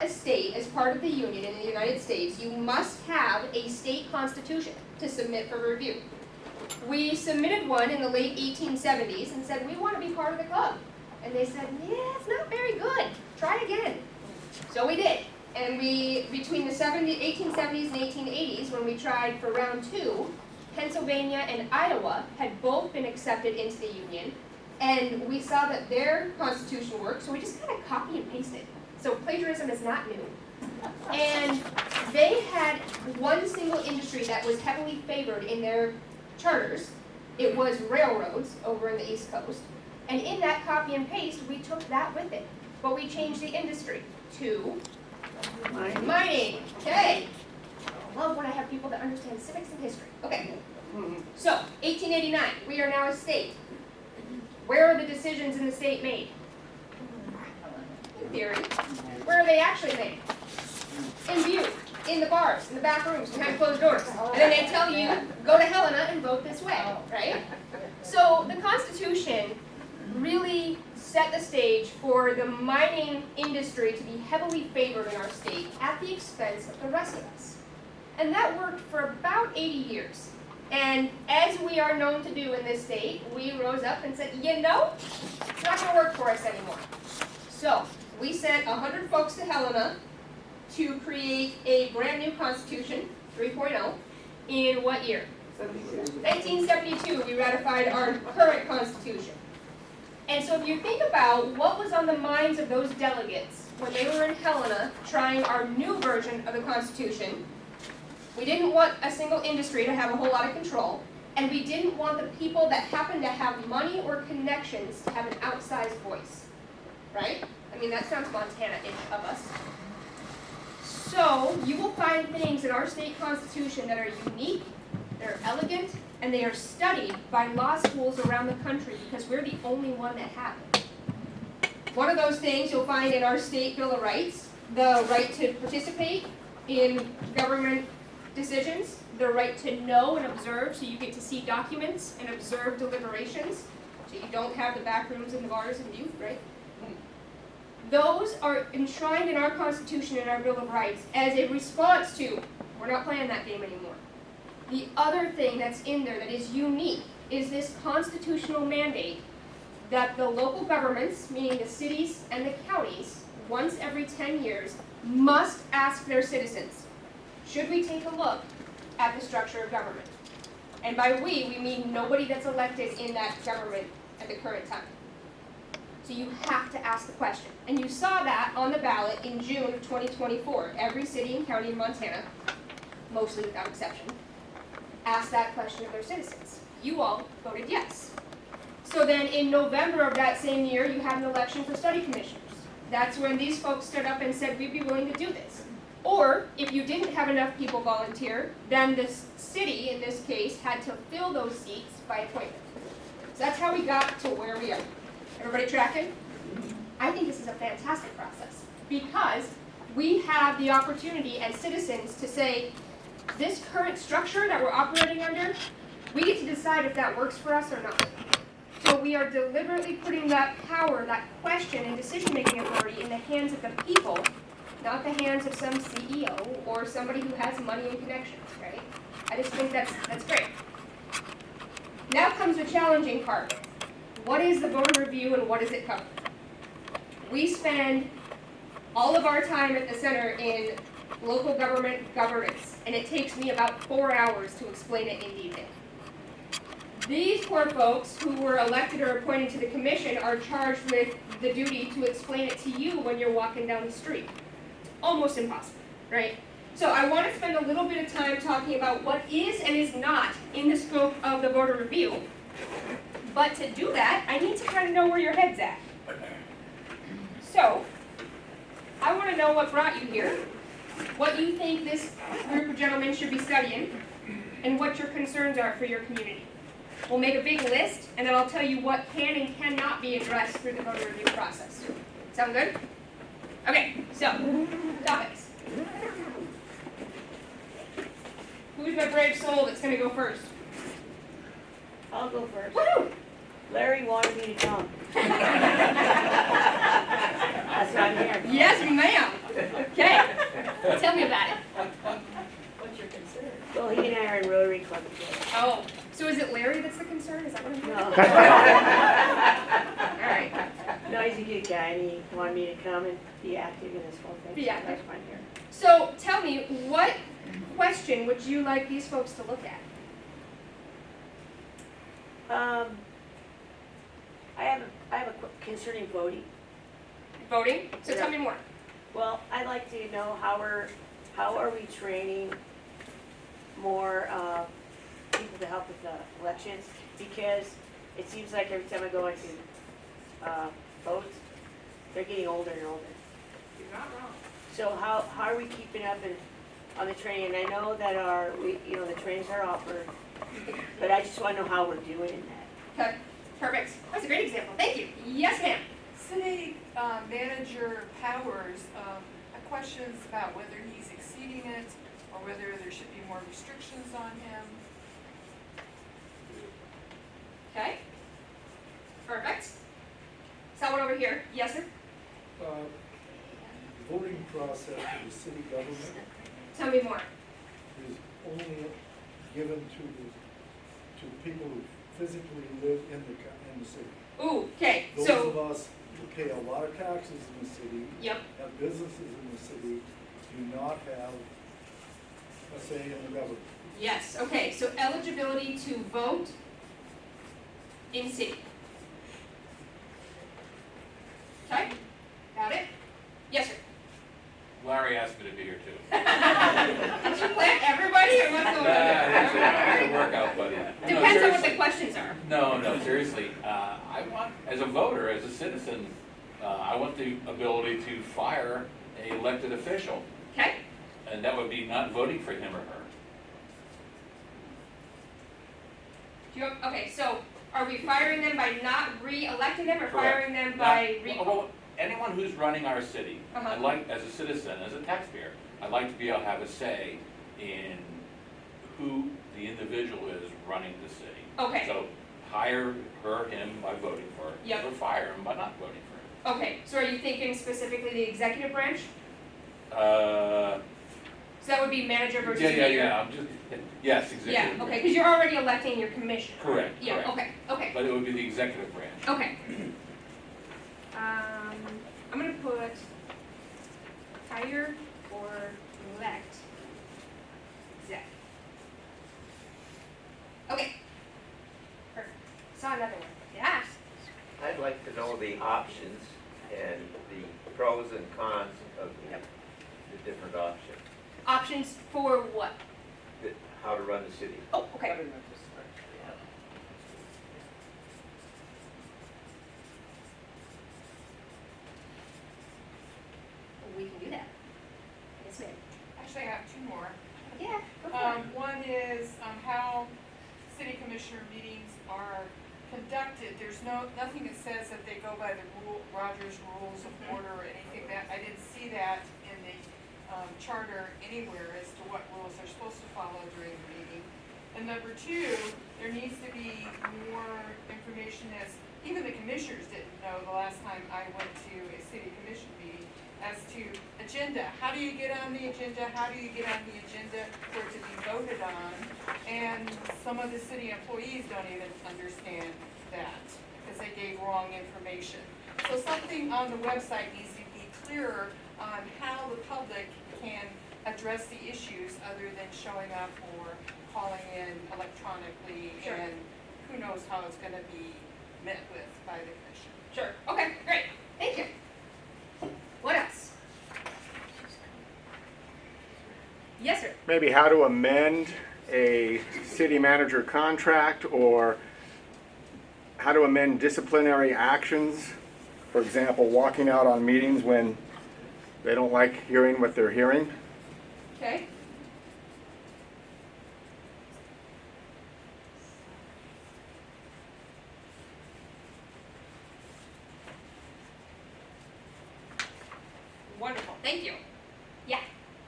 a state, as part of the Union in the United States, you must have a state constitution to submit for review. We submitted one in the late 1870s and said, we want to be part of the club. And they said, yeah, it's not very good. Try again. So we did. And between the 1870s and 1880s, when we tried for round 2, Pennsylvania and Iowa had both been accepted into the Union. And we saw that their constitution worked, so we just kind of copy and pasted. So plagiarism is not new. And they had one single industry that was heavily favored in their charters. It was railroads over in the East Coast. And in that copy and paste, we took that with it. But we changed the industry to mining. Okay. I love when I have people that understand civics and history. Okay. So, 1889, we are now a state. Where are the decisions in the state made? In theory. Where are they actually made? In view, in the bars, in the back rooms, behind closed doors. And then they tell you, go to Helena and vote this way, right? So the Constitution really set the stage for the mining industry to be heavily favored in our state at the expense of the rest of us. And that worked for about 80 years. And as we are known to do in this state, we rose up and said, you know, it's not going to work for us anymore. So we sent 100 folks to Helena to create a brand new constitution, 3.0, in what year? 1972, we ratified our current constitution. And so if you think about what was on the minds of those delegates when they were in Helena trying our new version of the Constitution, we didn't want a single industry to have a whole lot of control, and we didn't want the people that happen to have money or connections to have an outsized voice, right? I mean, that sounds Montana-ish of us. So you will find things in our state constitution that are unique, they're elegant, and they are studied by law schools around the country because we're the only one that have it. One of those things you'll find in our state Bill of Rights, the right to participate in government decisions, the right to know and observe, so you get to see documents and observe deliberations, so you don't have the back rooms and the bars and youth, right? Those are enshrined in our Constitution and our Bill of Rights as a response to, we're not playing that game anymore. The other thing that's in there that is unique is this constitutional mandate that the local governments, meaning the cities and the counties, once every 10 years, must ask their citizens, should we take a look at the structure of government? And by we mean nobody that's elected in that government at the current time. So you have to ask the question. And you saw that on the ballot in June of 2024. Every city and county in Montana, mostly without exception, asked that question of their citizens. You all voted yes. So then in November of that same year, you had an election for study commissioners. That's when these folks stood up and said, we'd be willing to do this. Or, if you didn't have enough people volunteer, then the city, in this case, had to fill those seats by appointment. So that's how we got to where we are. Everybody tracking? I think this is a fantastic process because we have the opportunity as citizens to say, this current structure that we're operating under, we get to decide if that works for us or not. So we are deliberately putting that power, that question and decision-making authority in the hands of the people, not the hands of some CEO or somebody who has money and connections, right? I just think that's great. Now comes the challenging part. What is the voter review and what does it cover? We spend all of our time at the center in local government governance, and it takes me about 4 hours to explain it in detail. These poor folks who were elected or appointed to the commission are charged with the duty to explain it to you when you're walking down the street. Almost impossible, right? So I want to spend a little bit of time talking about what is and is not in the scope of the voter review. But to do that, I need to kind of know where your head's at. So, I want to know what brought you here, what you think this group of gentlemen should be studying, and what your concerns are for your community. We'll make a big list, and then I'll tell you what can and cannot be addressed through the voter review process. Sound good? Okay, so, topics. Who's my brave soul that's going to go first? I'll go first. Woo! Larry wanted me to come. That's why I'm here. Yes, ma'am. Okay, tell me about it. What's your concern? Well, he and I are in Rotary Club together. Oh, so is it Larry that's the concern? Is that what I'm hearing? No. All right. No, he's a good guy, and he wanted me to come and be active in this whole thing. Be so active. That's why I'm here. So tell me, what question would you like these folks to look at? I have a concerning voting. Voting? So Yeah. tell me more. Well, I'd like to know how are we training more people to help with the elections? Because it seems like every time I go into vote, they're getting older and older. You're not wrong. So how are we keeping up on the training? And I know that the trainings are offered, but I just want to know how we're doing in that. Okay, perfect. That's a great example. Thank you. Yes, ma'am. City Manager Powers, a questions about whether he's exceeding it or whether there should be more restrictions on him. Okay. Perfect. Someone over here. Yes, sir? Voting process for the city government Tell me more. is only given to people who physically live in the city. Ooh, okay. Those So, of us who pay a lot of taxes in the city, yep. have businesses in the city, do not have a say in the government. Yes. Okay. So eligibility to vote in city. Okay. Got it? Yes, sir. Larry asked me to be here too. Did you plan everybody or what's going on? It's a workout, buddy. Depends on what the questions are. No, seriously. I want, as a voter, as a citizen, I want the ability to fire an elected official. Okay. And that would be not voting for him or her. Okay, so are we firing them by not re-electing them or Correct. firing them by Well, anyone who's running our city, Uh-huh. I'd like, as a citizen, as a taxpayer, I'd like to be able to have a say in who the individual is running the city. Okay. So hire him by voting for her, Yep. or fire him by not voting for him. Okay, so are you thinking specifically the executive branch? So that would be manager versus mayor? Yeah, yes, executive. Yeah, okay, branch. because you're already electing your commissioner. Correct, Yeah, correct. okay. But it would be the executive branch. Okay. I'm gonna put hire or elect exec. Okay. Perfect. Saw another one. Yeah. I'd like to know the options and the pros and cons of the different options, Options for what? how to run the city. Oh, okay. We can do that. Yes, ma'am. Actually, I have two more. Yeah, go for it. One is how city commissioner meetings are conducted. There's nothing that says that they go by the Rogers Rules of Order or anything that, I didn't see that in the charter anywhere as to what rules they're supposed to follow during the meeting. And number two, there needs to be more information as, even the commissioners didn't know the last time I went to a city commission meeting, as to agenda. How do you get on the agenda? How do you get on the agenda for it to be voted on? And some of the city employees don't even understand that because they gave wrong information. So something on the website needs to be clearer on how the public can address the issues other than showing up or calling in electronically. Sure. And who knows how it's going to be met with by the commission. Sure. Okay, great. Thank you. What else? Yes, sir. Maybe how to amend a city manager contract, or how to amend disciplinary actions. For example, walking out on meetings when they don't like hearing what they're hearing. Okay. Wonderful. Thank you. Yeah.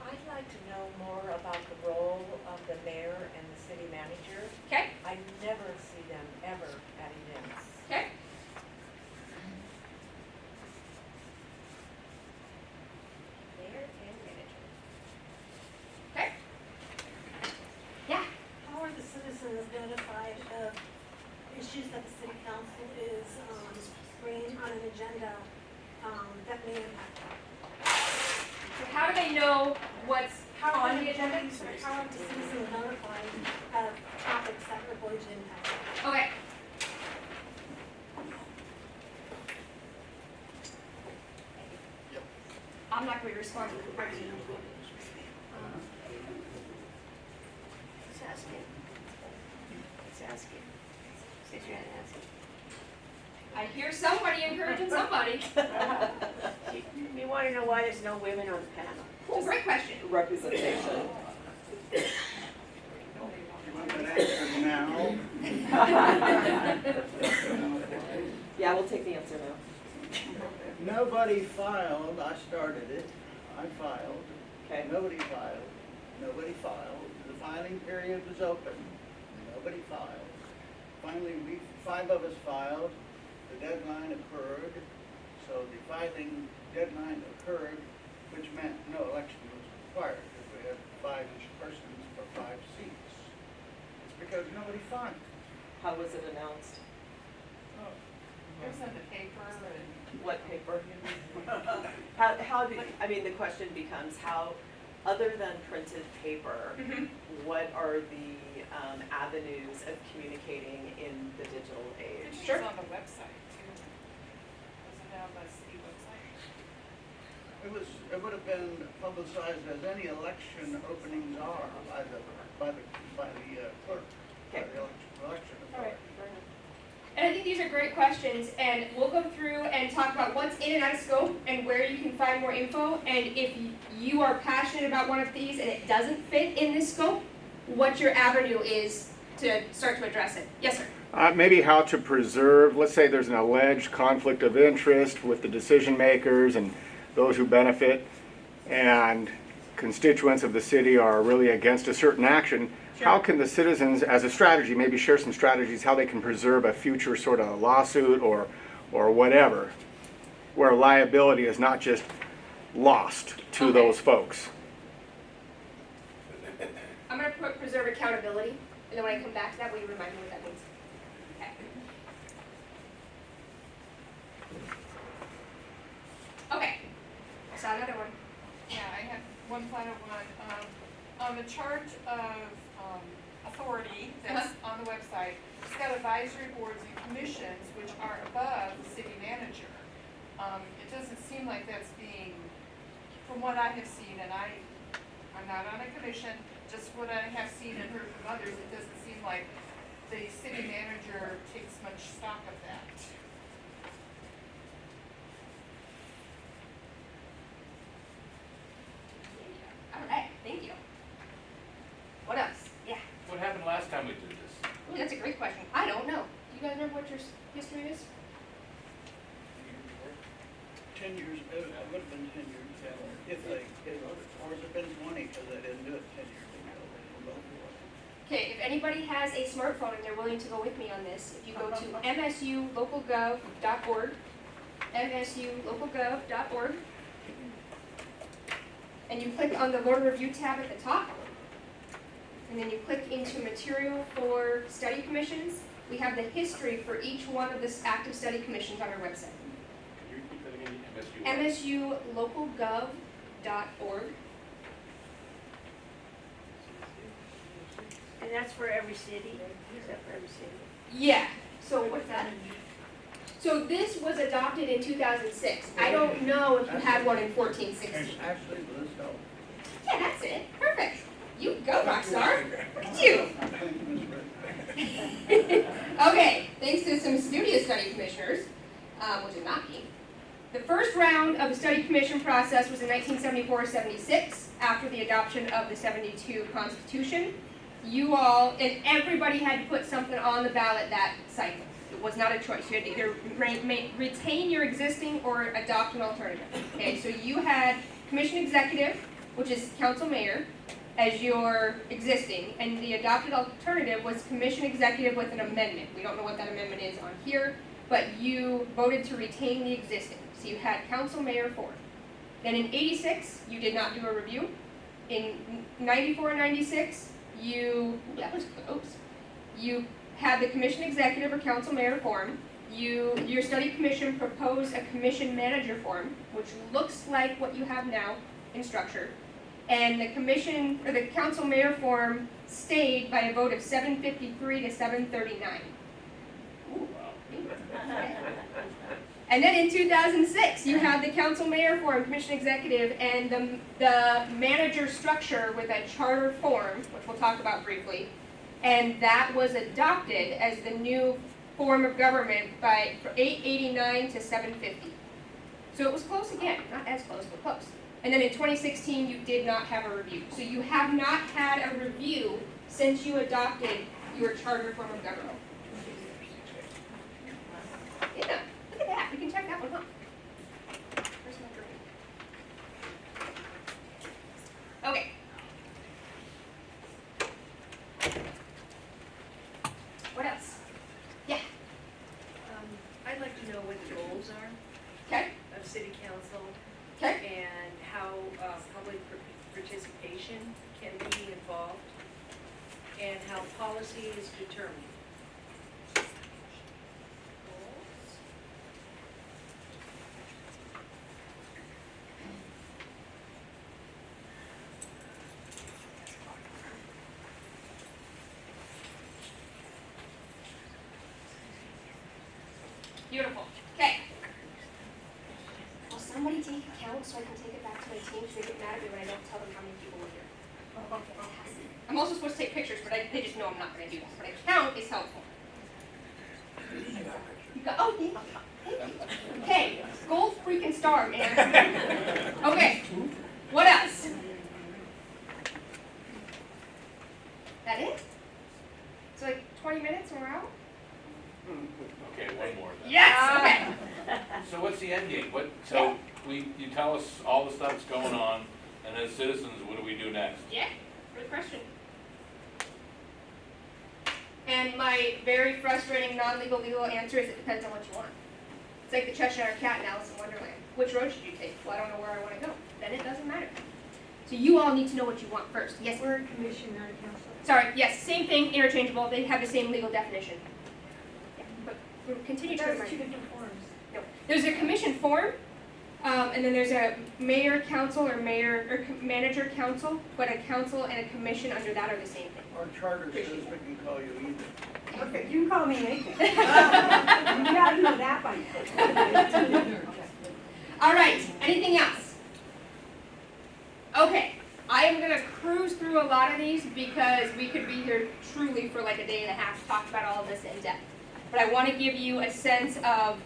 I'd like to know more about the role of the mayor and the city manager. Okay. I never see them ever at events. Okay. Mayor? they know what's How on are the agenda? how are the citizens notified of topics that are going to impact them? Okay. I'm not gonna be responsible for breaking it. Just asking. Just asking. Since you're asking. I hear somebody encouraging somebody. You want to know why there's no women on the panel? Oh, great question. Representation. Now, Yeah, we'll take the answer now. Nobody filed, I started it, I filed. Okay. Nobody filed, nobody filed. The filing period was open, nobody filed. Finally, five of us filed, the deadline occurred, so the filing deadline occurred, which meant no election was required, because we had 5 persons for 5 seats. It's because nobody filed. How was it announced? It was in the paper and. What paper? How do, I mean, the question becomes how, other than printed paper, what are the avenues of communicating in the digital It age? was on the website too. Was it on the city website? It would have been publicized as any election openings are by the clerk, by the election All right, authority. fair enough. And I think these are great questions, and we'll go through and talk about what's in and out of scope and where you can find more info. And if you are passionate about one of these and it doesn't fit in this scope, what your avenue is to start to address it. Yes, sir. Maybe how to preserve, let's say there's an alleged conflict of interest with the decision makers and those who benefit, and constituents of the city are really against a certain action. How can the citizens, as a strategy, maybe share some strategies how they can preserve a future sort of lawsuit or whatever, where liability is not just lost to Okay. those folks? I'm going to put preserve accountability, and then when I come back to that, will you remind me what that means? Okay. Okay. I saw another one. Yeah, I have one final one. On the chart of authority that's on the website, it's got advisory boards and commissions which are above the city manager. It doesn't seem like that's being, from what I have seen, and I'm not on a commission, just what I have seen and heard from others, it doesn't seem like the city manager takes much stock of that. All right, thank you. What else? Yeah. What happened last time we did this? Ooh, that's a great question. I don't know. Do you guys remember what your history is? 10 years, it would have been 10 years ago, or has it been 20, because I didn't do it 10 years ago. Okay, if anybody has a smartphone and they're willing to go with me on this, if you go to msulocalgov.org, msulocalgov.org, and you click on the Board Review tab at the top, and then you click into Material for Study Commissions, we have the history for each one of the active study commissions on our website. Can you repeat that again? MSU? msulocalgov.org. And that's for every city? Is that for every city? Yeah, so what's that? So this was adopted in 2006. I don't know if you had one in 1416. Actually, Liz helped. Yeah, that's it. Perfect. You go, Rockstar. Look at you. Okay, thanks to some studious study commissioners, which is not me. The first round of the study commission process was in 1974-76, after the adoption of the 72 Constitution. You all, and everybody had to put something on the ballot that cycle. It was not a choice. You had to either retain your existing or adopt an alternative. Okay, so you had commission executive, which is council mayor, as your existing, and the adopted alternative was commission executive with an amendment. We don't know what that amendment is on here, but you voted to retain the existing. So you had council mayor for it. Then in 86, you did not do a review. In 94 and 96, you had the commission executive or council mayor form. Your study commission proposed a commission manager form, which looks like what you have now, in structure. And the commission, or the council mayor form stayed by a vote of 753 to 739. Ooh, okay. And then in 2006, you have the council mayor form, commission executive, and the manager structure with a charter form, which we'll talk about briefly. And that was adopted as the new form of government by 889 to 750. So it was close again, not as close, but close. And then in 2016, you did not have a review. So you have not had a review since you adopted your charter form of government. Yeah, look at that. We can check that one off. Where's my drink? Okay. What else? Yeah. I'd like to know what the goals are Okay. of city council Okay. and how public participation can be involved and how policy is determined. Beautiful. Okay. Will somebody take a count so I can take it back to my team because they get mad at me when I don't tell them how many people were here? I'm also supposed to take pictures, but they just know I'm not going to do that. But a count is helpful. You got, oh, thank you. Okay, gold freaking star, man. Okay, what else? That it? So like 20 minutes and we're out? Okay, one more then. Yes, okay. So what's the end game? So you tell us all the stuff that's going on, and as citizens, what do we do next? Yeah, good question. And my very frustrating non-legal legal answer is it depends on what you want. It's like the Cheshire Cat in Alice in Wonderland. Which road should you take? Well, I don't know where I want to go. Then it doesn't matter. So you all need to know what you want first. Yes? We're a commission, not a council. Sorry, yes, same thing, interchangeable. They have the same legal definition. Yeah, but we'll continue to There's remind two you. different forms. No. There's a commission form, and then there's a mayor council or manager council, but a council and a commission under that are the same thing. Our charter says we can call you either. Okay, you can call me anything. You gotta know that by now. All right, anything else? Okay, I am gonna cruise through a lot of these because we could be here truly for like a day and a half to talk about all of this in depth. But I wanna give you a sense of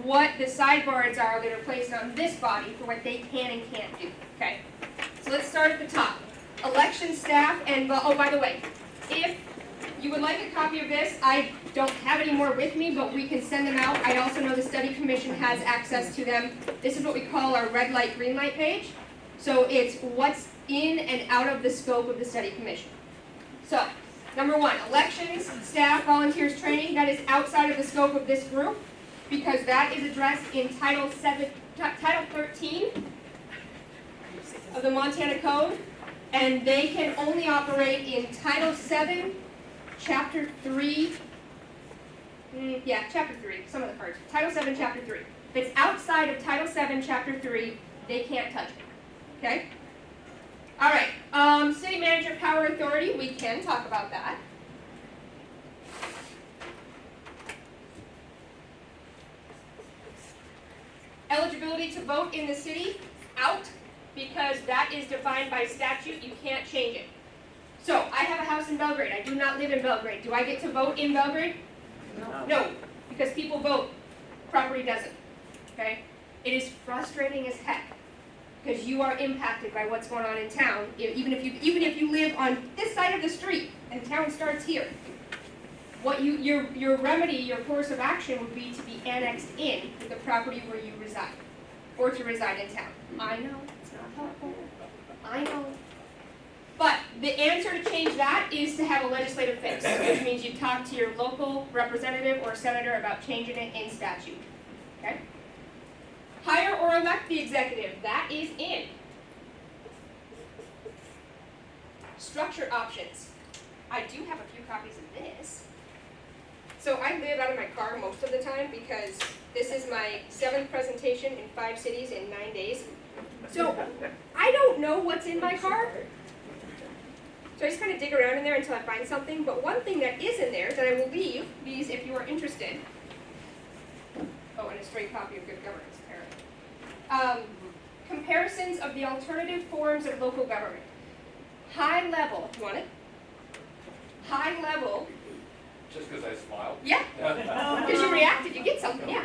what the sidebars are that are placed on this body for what they can and can't do, okay? So let's start at the top. Election staff and, oh, by the way, if you would like a copy of this, I don't have any more with me, but we can send them out. I also know the study commission has access to them. This is what we call our red light, green light page. So it's what's in and out of the scope of the study commission. So, number one, elections, staff, volunteers, training, that is outside of the scope of this group because that is addressed in Title 13 of the Montana Code, and they can only operate in Title 7, Chapter 3, Chapter 3, some of the parts. Title 7, Chapter 3. If it's outside of Title 7, Chapter 3, they can't touch it, okay? All right, city manager power authority, we can talk about that. Eligibility to vote in the city, out, because that is defined by statute, you can't change it. So, I have a house in Belgrade, I do not live in Belgrade. Do I get to vote in Belgrade? No, because people vote, property doesn't, okay? It is frustrating as heck, because you are impacted by what's going on in town, even if you live on this side of the street, and town starts here. What your remedy, your course of action would be to be annexed in to the property where you reside, or to reside in town. I know, it's not helpful, I know. But the answer to change that is to have a legislative fix, which means you talk to your local representative or senator about changing it in statute, okay? Hire or elect the executive, that is in. Structure options. I do have a few copies of this. So I live out of my car most of the time because this is my 7th presentation in 5 cities in 9 days. So, I don't know what's in my car. So I just kind of dig around in there until I find something, but one thing that is in there that I will leave these if you are interested. Oh, and a straight copy of Good Governance, apparently. Comparisons of the alternative forms of local government. High level, you want it? High level, Just because I smiled? yeah, because you reacted, you get something, yeah.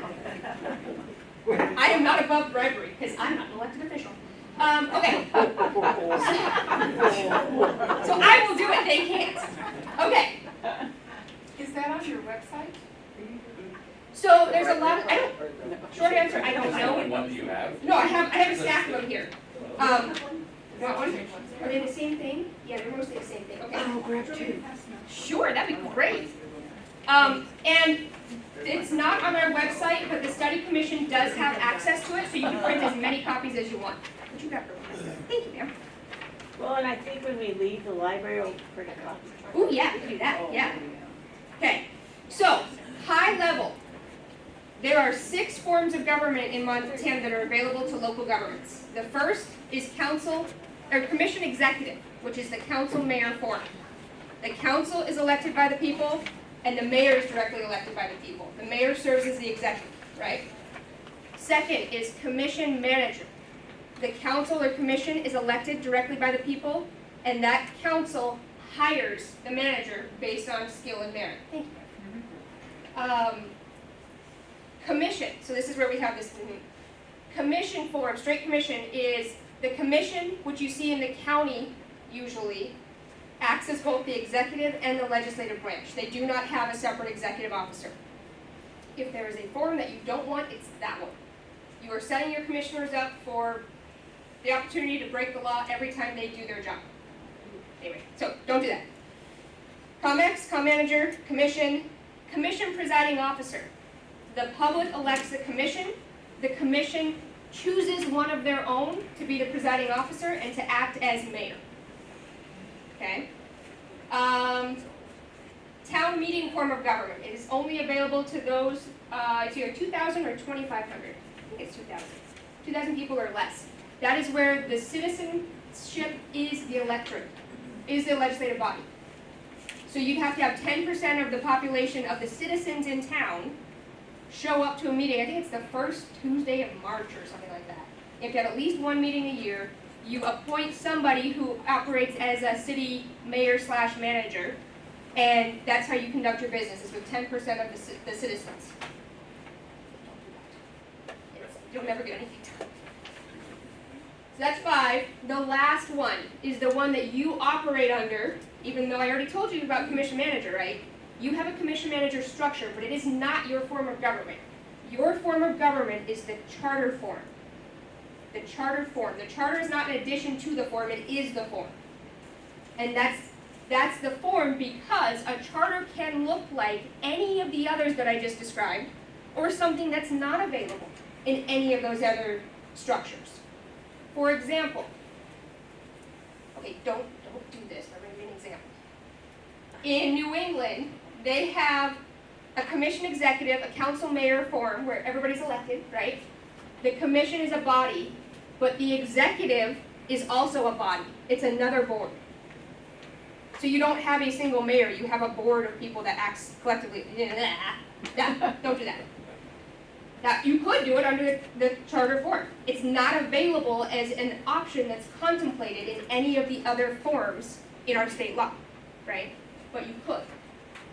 I am not above bribery, because I'm not an elected official. Okay. So I will do it, they can't. Okay, Is that on your website? so there's a lot of, short answer, I don't Is that the only know. one that you have? No, I have a stack of them here. Want one? Are they the same thing? Yeah, they're mostly the same thing, okay. Oh, grab two. Sure, that'd be great. And it's not on our website, but the study commission does have access to it, so you can print as many copies as you want. What you got for me? Thank you, ma'am. Well, and I think when we leave the library, we'll print a copy. Ooh, yeah, we can do that, yeah. Okay, so, high level. There are 6 forms of government in Montana that are available to local governments. The first is commission executive, which is the council mayor form. The council is elected by the people, and the mayor is directly elected by the people. The mayor serves as the executive, right? Second is commission manager. The council or commission is elected directly by the people, and that council hires the manager based on skill and merit. Thank you. Commission, so this is where we have this commission form. Straight commission is the commission, which you see in the county usually, acts as both the executive and the legislative branch. They do not have a separate executive officer. If there is a form that you don't want, it's that one. You are setting your commissioners up for the opportunity to break the law every time they do their job. Anyway, so don't do that. ComEx, manager, commission presiding officer. The public elects the commission. The commission chooses one of their own to be the presiding officer and to act as mayor. Okay? Town meeting form of government. It is only available to those, it's either 2,000 or 2,500. I think it's 2,000. 2,000 people or less. That is where the citizenship is the electorate, is the legislative body. So you'd have to have 10% of the population of the citizens in town show up to a meeting. I think it's the first Tuesday of March or something like that. You have to have at least one meeting a year. You appoint somebody who operates as a city mayor / manager, and that's how you conduct your business, is with 10% of the citizens. You'll never get anything done. So that's 5. The last one is the one that you operate under, even though I already told you about commission manager, right? You have a commission manager structure, but it is not your form of government. Your form of government is the charter form. The charter form. The charter is not an addition to the form, it is the form. And that's the form because a charter can look like any of the others that I just described, or something that's not available in any of those other structures. For example, okay, don't do this, I'm going to give you an example. In New England, they have a commission executive, a council mayor form where everybody's elected, right? The commission is a body, but the executive is also a body. It's another board. So you don't have a single mayor, you have a board of people that acts collectively. Don't do that. Now, you could do it under the charter form. It's not available as an option that's contemplated in any of the other forms in our state law, right? But you could.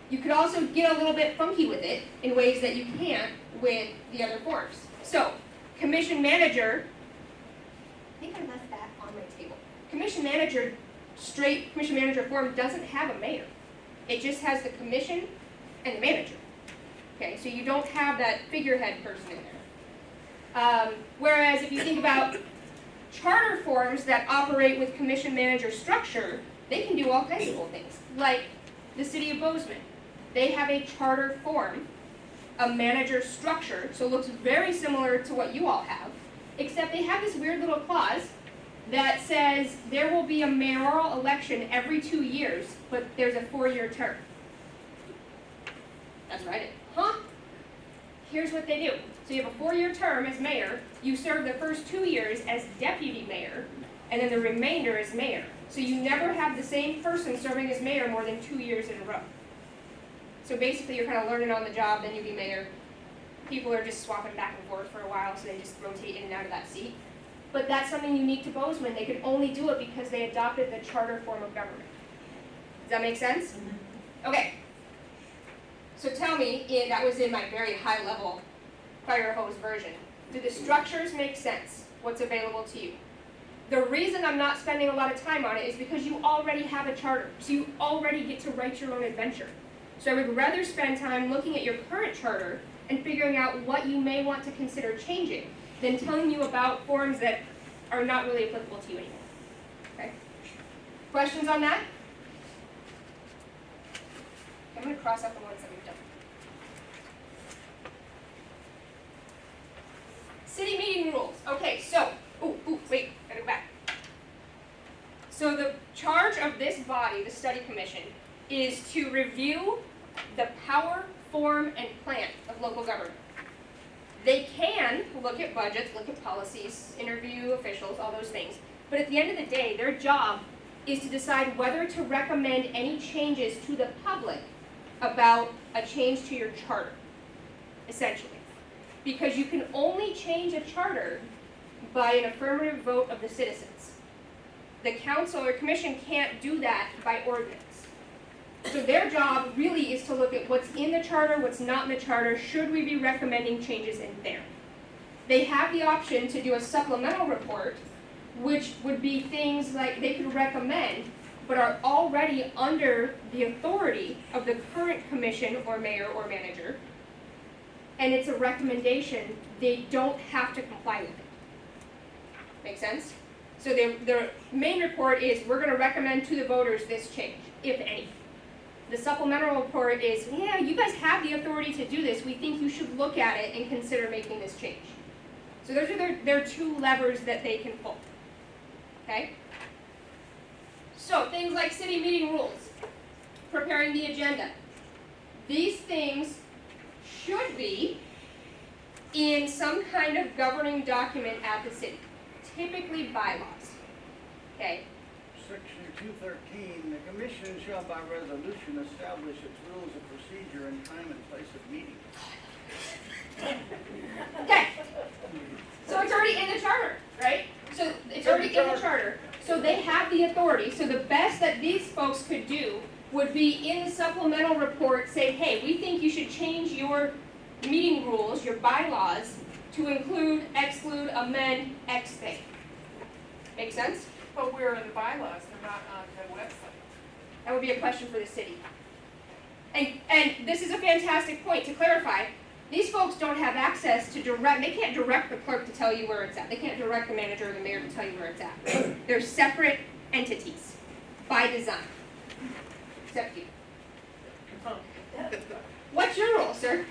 You could also get a little bit funky with it in ways that you can't with the other forms. So, commission manager, I think I left that on my table. Commission manager, straight commission manager form doesn't have a mayor. It just has the commission and the manager. Okay, so you don't have that figurehead person in there. Whereas if you think about charter forms that operate with commission manager structure, they can do all kinds of cool things. Like the city of Bozeman. They have a charter form, a manager structure, so it looks very similar to what you all have, except they have this weird little clause that says there will be a mayoral election every 2 years, but there's a 4-year term. That's right. Huh? Here's what they do. So you have a 4-year term as mayor, you serve the first 2 years as deputy mayor, and then the remainder as mayor. So you never have the same person serving as mayor more than 2 years in a row. So basically you're kind of learning on the job, then you be mayor. People are just swapping back and forth for a while, so they just rotate in and out of that seat. But that's something unique to Bozeman. They could only do it because they adopted the charter form of government. Does that make sense? Okay. So tell me, that was in my very high level fire hose version. Do the structures make sense? What's available to you? The reason I'm not spending a lot of time on it is because you already have a charter. So you already get to write your own adventure. So I would rather spend time looking at your current charter and figuring out what you may want to consider changing than telling you about forms that are not really applicable to you anymore. Okay? Questions on that? I'm going to cross out the ones that we've done. City meeting rules. Okay, so, wait, gotta go back. So the charge of this body, the study commission, is to review the power, form, and plan of local government. They can look at budgets, look at policies, interview officials, all those things. But at the end of the day, their job is to decide whether to recommend any changes to the public about a change to your charter, essentially. Because you can only change a charter by an affirmative vote of the citizens. The council or commission can't do that by ordinance. So their job really is to look at what's in the charter, what's not in the charter, should we be recommending changes in there. They have the option to do a supplemental report, which would be things like they could recommend, but are already under the authority of the current commission or mayor or manager, and it's a recommendation, they don't have to comply with it. Make sense? So their main report is, we're going to recommend to the voters this change, if any. The supplemental report is, yeah, you guys have the authority to do this. We think you should look at it and consider making this change. So those are their 2 levers that they can pull. Okay? So things like city meeting rules, preparing the agenda. These things should be in some kind of governing document at the city, typically bylaws. Okay? Section 213, the commission shall by resolution establish its rules of procedure and time and place of meeting. Okay. So it's already in the charter, right? So it's already in the charter. So they have the authority. So the best that these folks could do would be in the supplemental report say, hey, we think you should change your meeting rules, your bylaws, to include, exclude, amend X thing. Make sense? But where are the bylaws? They're not on the website. That would be a question for the city. And this is a fantastic point to clarify. These folks don't have access to they can't direct the clerk to tell you where it's at. They can't direct the manager or the mayor to tell you where it's at. They're separate entities by design. Except you. What's your role, sir?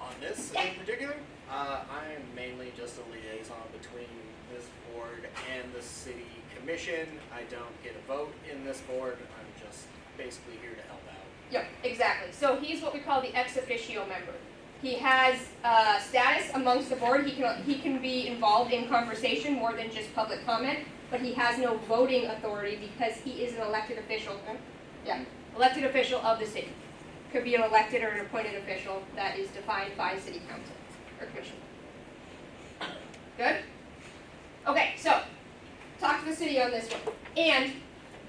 On this in particular, I am mainly just a liaison between this board and the city commission. I don't get a vote in this board. I'm just basically here to help out. Yep, exactly. So he's what we call the ex officio member. He has status amongst the board. He can be involved in conversation more than just public comment, but he has no voting authority because he is an elected official. Yeah, elected official of the city. Could be an elected or an appointed official that is defined by city council or commission. Good? Okay, so talk to the city on this one. And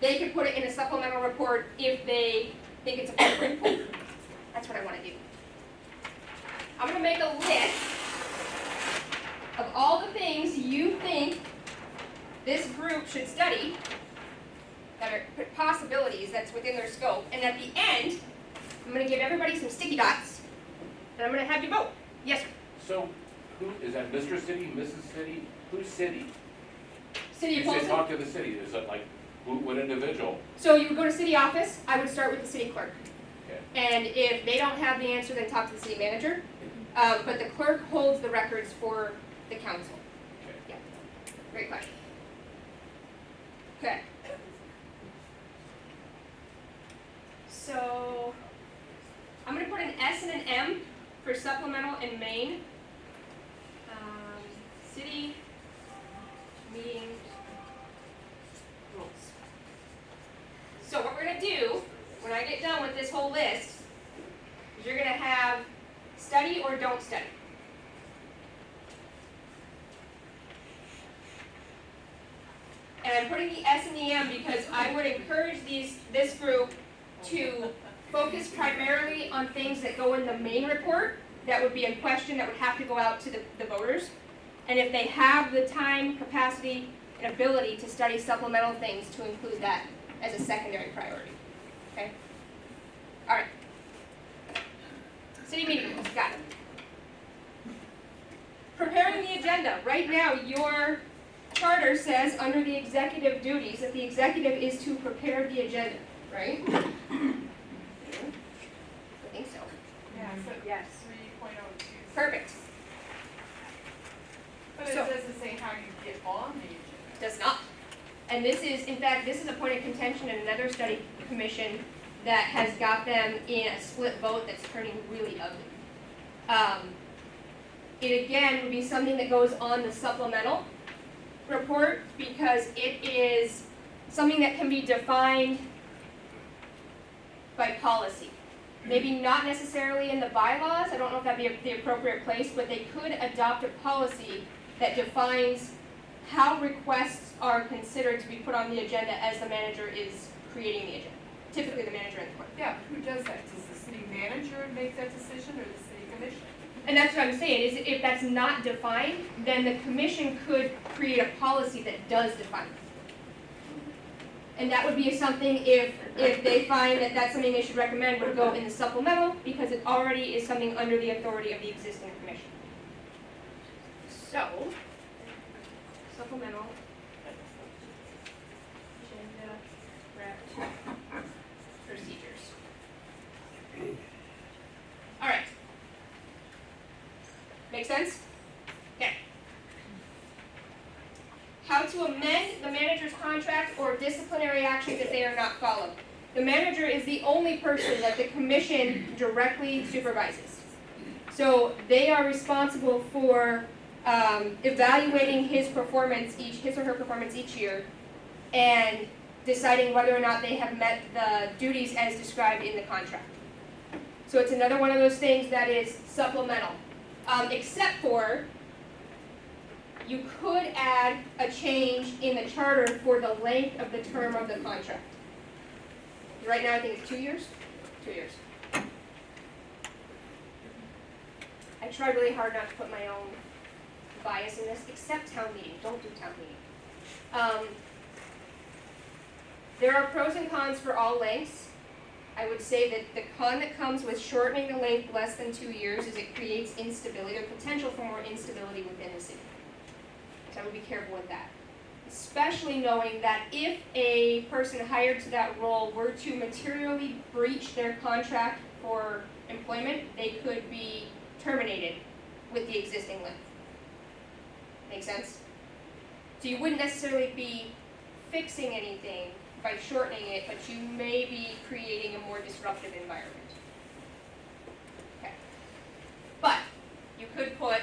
they could put it in a supplemental report if they think it's appropriate. That's what I want to do. I'm going to make a list of all the things you think this group should study that are possibilities that's within their scope. And at the end, I'm going to give everybody some sticky dots, and I'm going to have you vote. Yes, sir. So, who, is that Mr. City, Mrs. City? Who's city? City of You say Polson. talk to the city, is it like, what individual? So you would go to city office. I would start with the city clerk. Okay. And if they don't have the answer, then talk to the city manager. But the clerk holds the records for the council. Okay. Yeah. Great question. Okay. So I'm going to put an S and an M for supplemental and main. gonna do, when I get done with this whole list, is you're gonna have study or don't study. And I'm putting the S and the M because I would encourage this group to focus primarily on things that go in the main report, that would be a question that would have to go out to the voters. And if they have the time, capacity, and ability to study supplemental things, to include that as a secondary priority. Okay? All right. City meeting rules, got it. Preparing the agenda. Right now, your charter says under the executive duties that the executive is to prepare the agenda, right? I think so. Yeah, so Yes. 3.02. Perfect. But it So- doesn't say how you get on the agenda. Does not. And this is, in fact, this is a point of contention in another study commission that has got them in a split vote that's turning really ugly. It again would be something that goes on the supplemental report because it is something that can be defined by policy. Maybe not necessarily in the bylaws, I don't know if that'd be the appropriate place, but they could adopt a policy that defines how requests are considered to be put on the agenda as the manager is creating the agenda. Typically the manager and the clerk. Yeah, who does that? Does the city manager make that decision or the city commission? And that's what I'm saying, is if that's not defined, then the commission could create a policy that does define it. And that would be something, if they find that that's something they should recommend, would go in the supplemental, because it already is something under the authority of the existing commission. So, supplemental, agenda, rep, procedures. All right. Make sense? Okay. How to amend the manager's contract or disciplinary actions if they are not followed. The manager is the only person that the commission directly supervises. So they are responsible for evaluating his or her performance each year and deciding whether or not they have met the duties as described in the contract. So it's another one of those things that is supplemental. Except for, you could add a change in the charter for the length of the term of the contract. Right now, I think it's 2 years? 2 years. I tried really hard not to put my own bias in this, except town meeting. Don't do town meeting. There are pros and cons for all lengths. I would say that the con that comes with shortening the length less than 2 years is it creates instability, or potential for more instability within the city. So I would be careful with that. Especially knowing that if a person hired to that role were to materially breach their contract for employment, they could be terminated with the existing length. Make sense? So you wouldn't necessarily be fixing anything by shortening it, but you may be creating a more disruptive environment. Okay. But you could put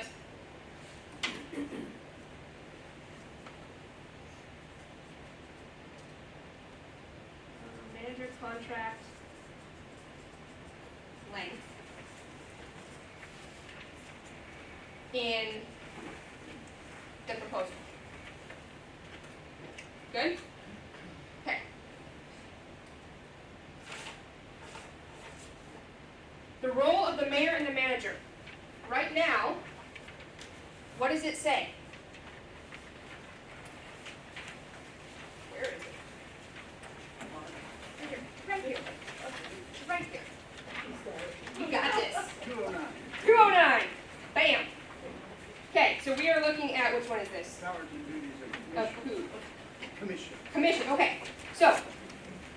manager contract length in the proposal. Good? Okay. The role of the mayor and the manager. Right now, what does it say? Where is it? Right here. Right here. You got this. 209. 209. Bam. Okay, so we are looking at, which one is this? Powers and duties Of of who? commission. Commission, okay. So,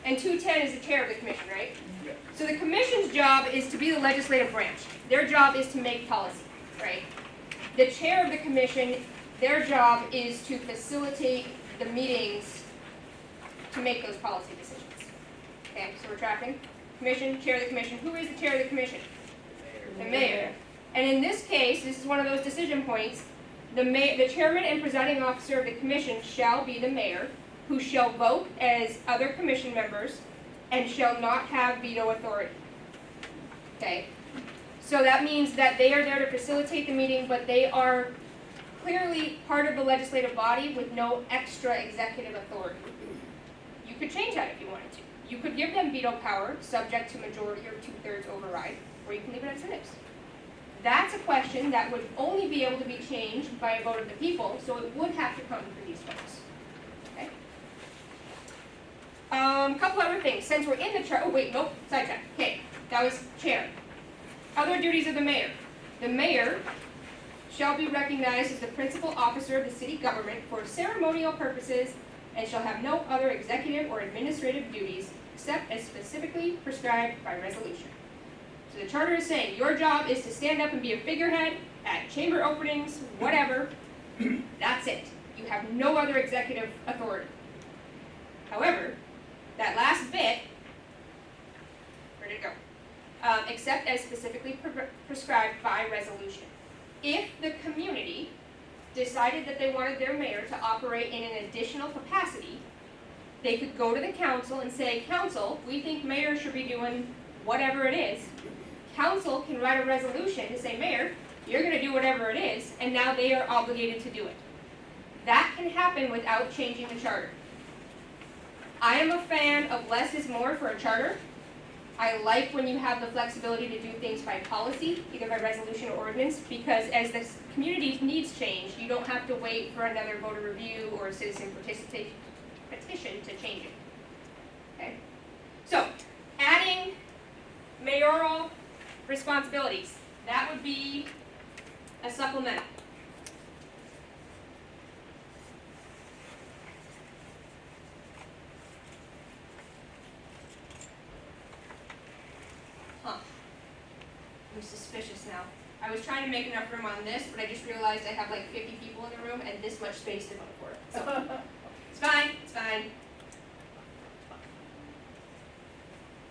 and 210 is the chair of the commission, right? Yes. So the commission's job is to be the legislative branch. Their job is to make policy, right? The chair of the commission, their job is to facilitate the meetings to make those policy decisions. Okay, so we're tracking. Commission, chair of the commission. Who is the chair of the commission? The mayor. And in this case, this is one of those decision points. The chairman and presiding officer of the commission shall be the mayor, who shall vote as other commission members and shall not have veto authority. Okay? So that means that they are there to facilitate the meeting, but they are clearly part of the legislative body with no extra executive authority. You could change that if you wanted to. You could give them veto power, subject to majority or 2/3 override, or you can leave it as it is. That's a question that would only be able to be changed by a vote of the people, so it would have to come through these folks. Okay? Couple other things. Since we're in the chart, oh wait, nope, sidetrack. Okay, that was chair. Other duties of the mayor. The mayor shall be recognized as the principal officer of the city government for ceremonial purposes and shall have no other executive or administrative duties except as specifically prescribed by resolution. So the charter is saying your job is to stand up and be a figurehead at chamber openings, whatever. That's it. You have no other executive authority. However, that last bit, where did it go? Except as specifically prescribed by resolution. If the community decided that they wanted their mayor to operate in an additional capacity, they could go to the council and say, council, we think mayor should be doing whatever it is. Council can write a resolution to say, mayor, you're going to do whatever it is, and now they are obligated to do it. That can happen without changing the charter. I am a fan of less is more for a charter. I like when you have the flexibility to do things by policy, either by resolution or ordinance, because as the community's needs change, you don't have to wait for another voter review or a citizen participation petition to change it. Okay? So, adding mayoral responsibilities, that would be a supplemental. I'm suspicious now. I was trying to make enough room on this, but I just realized I have like 50 people in the room and this much space to vote for it. So, it's fine, it's fine.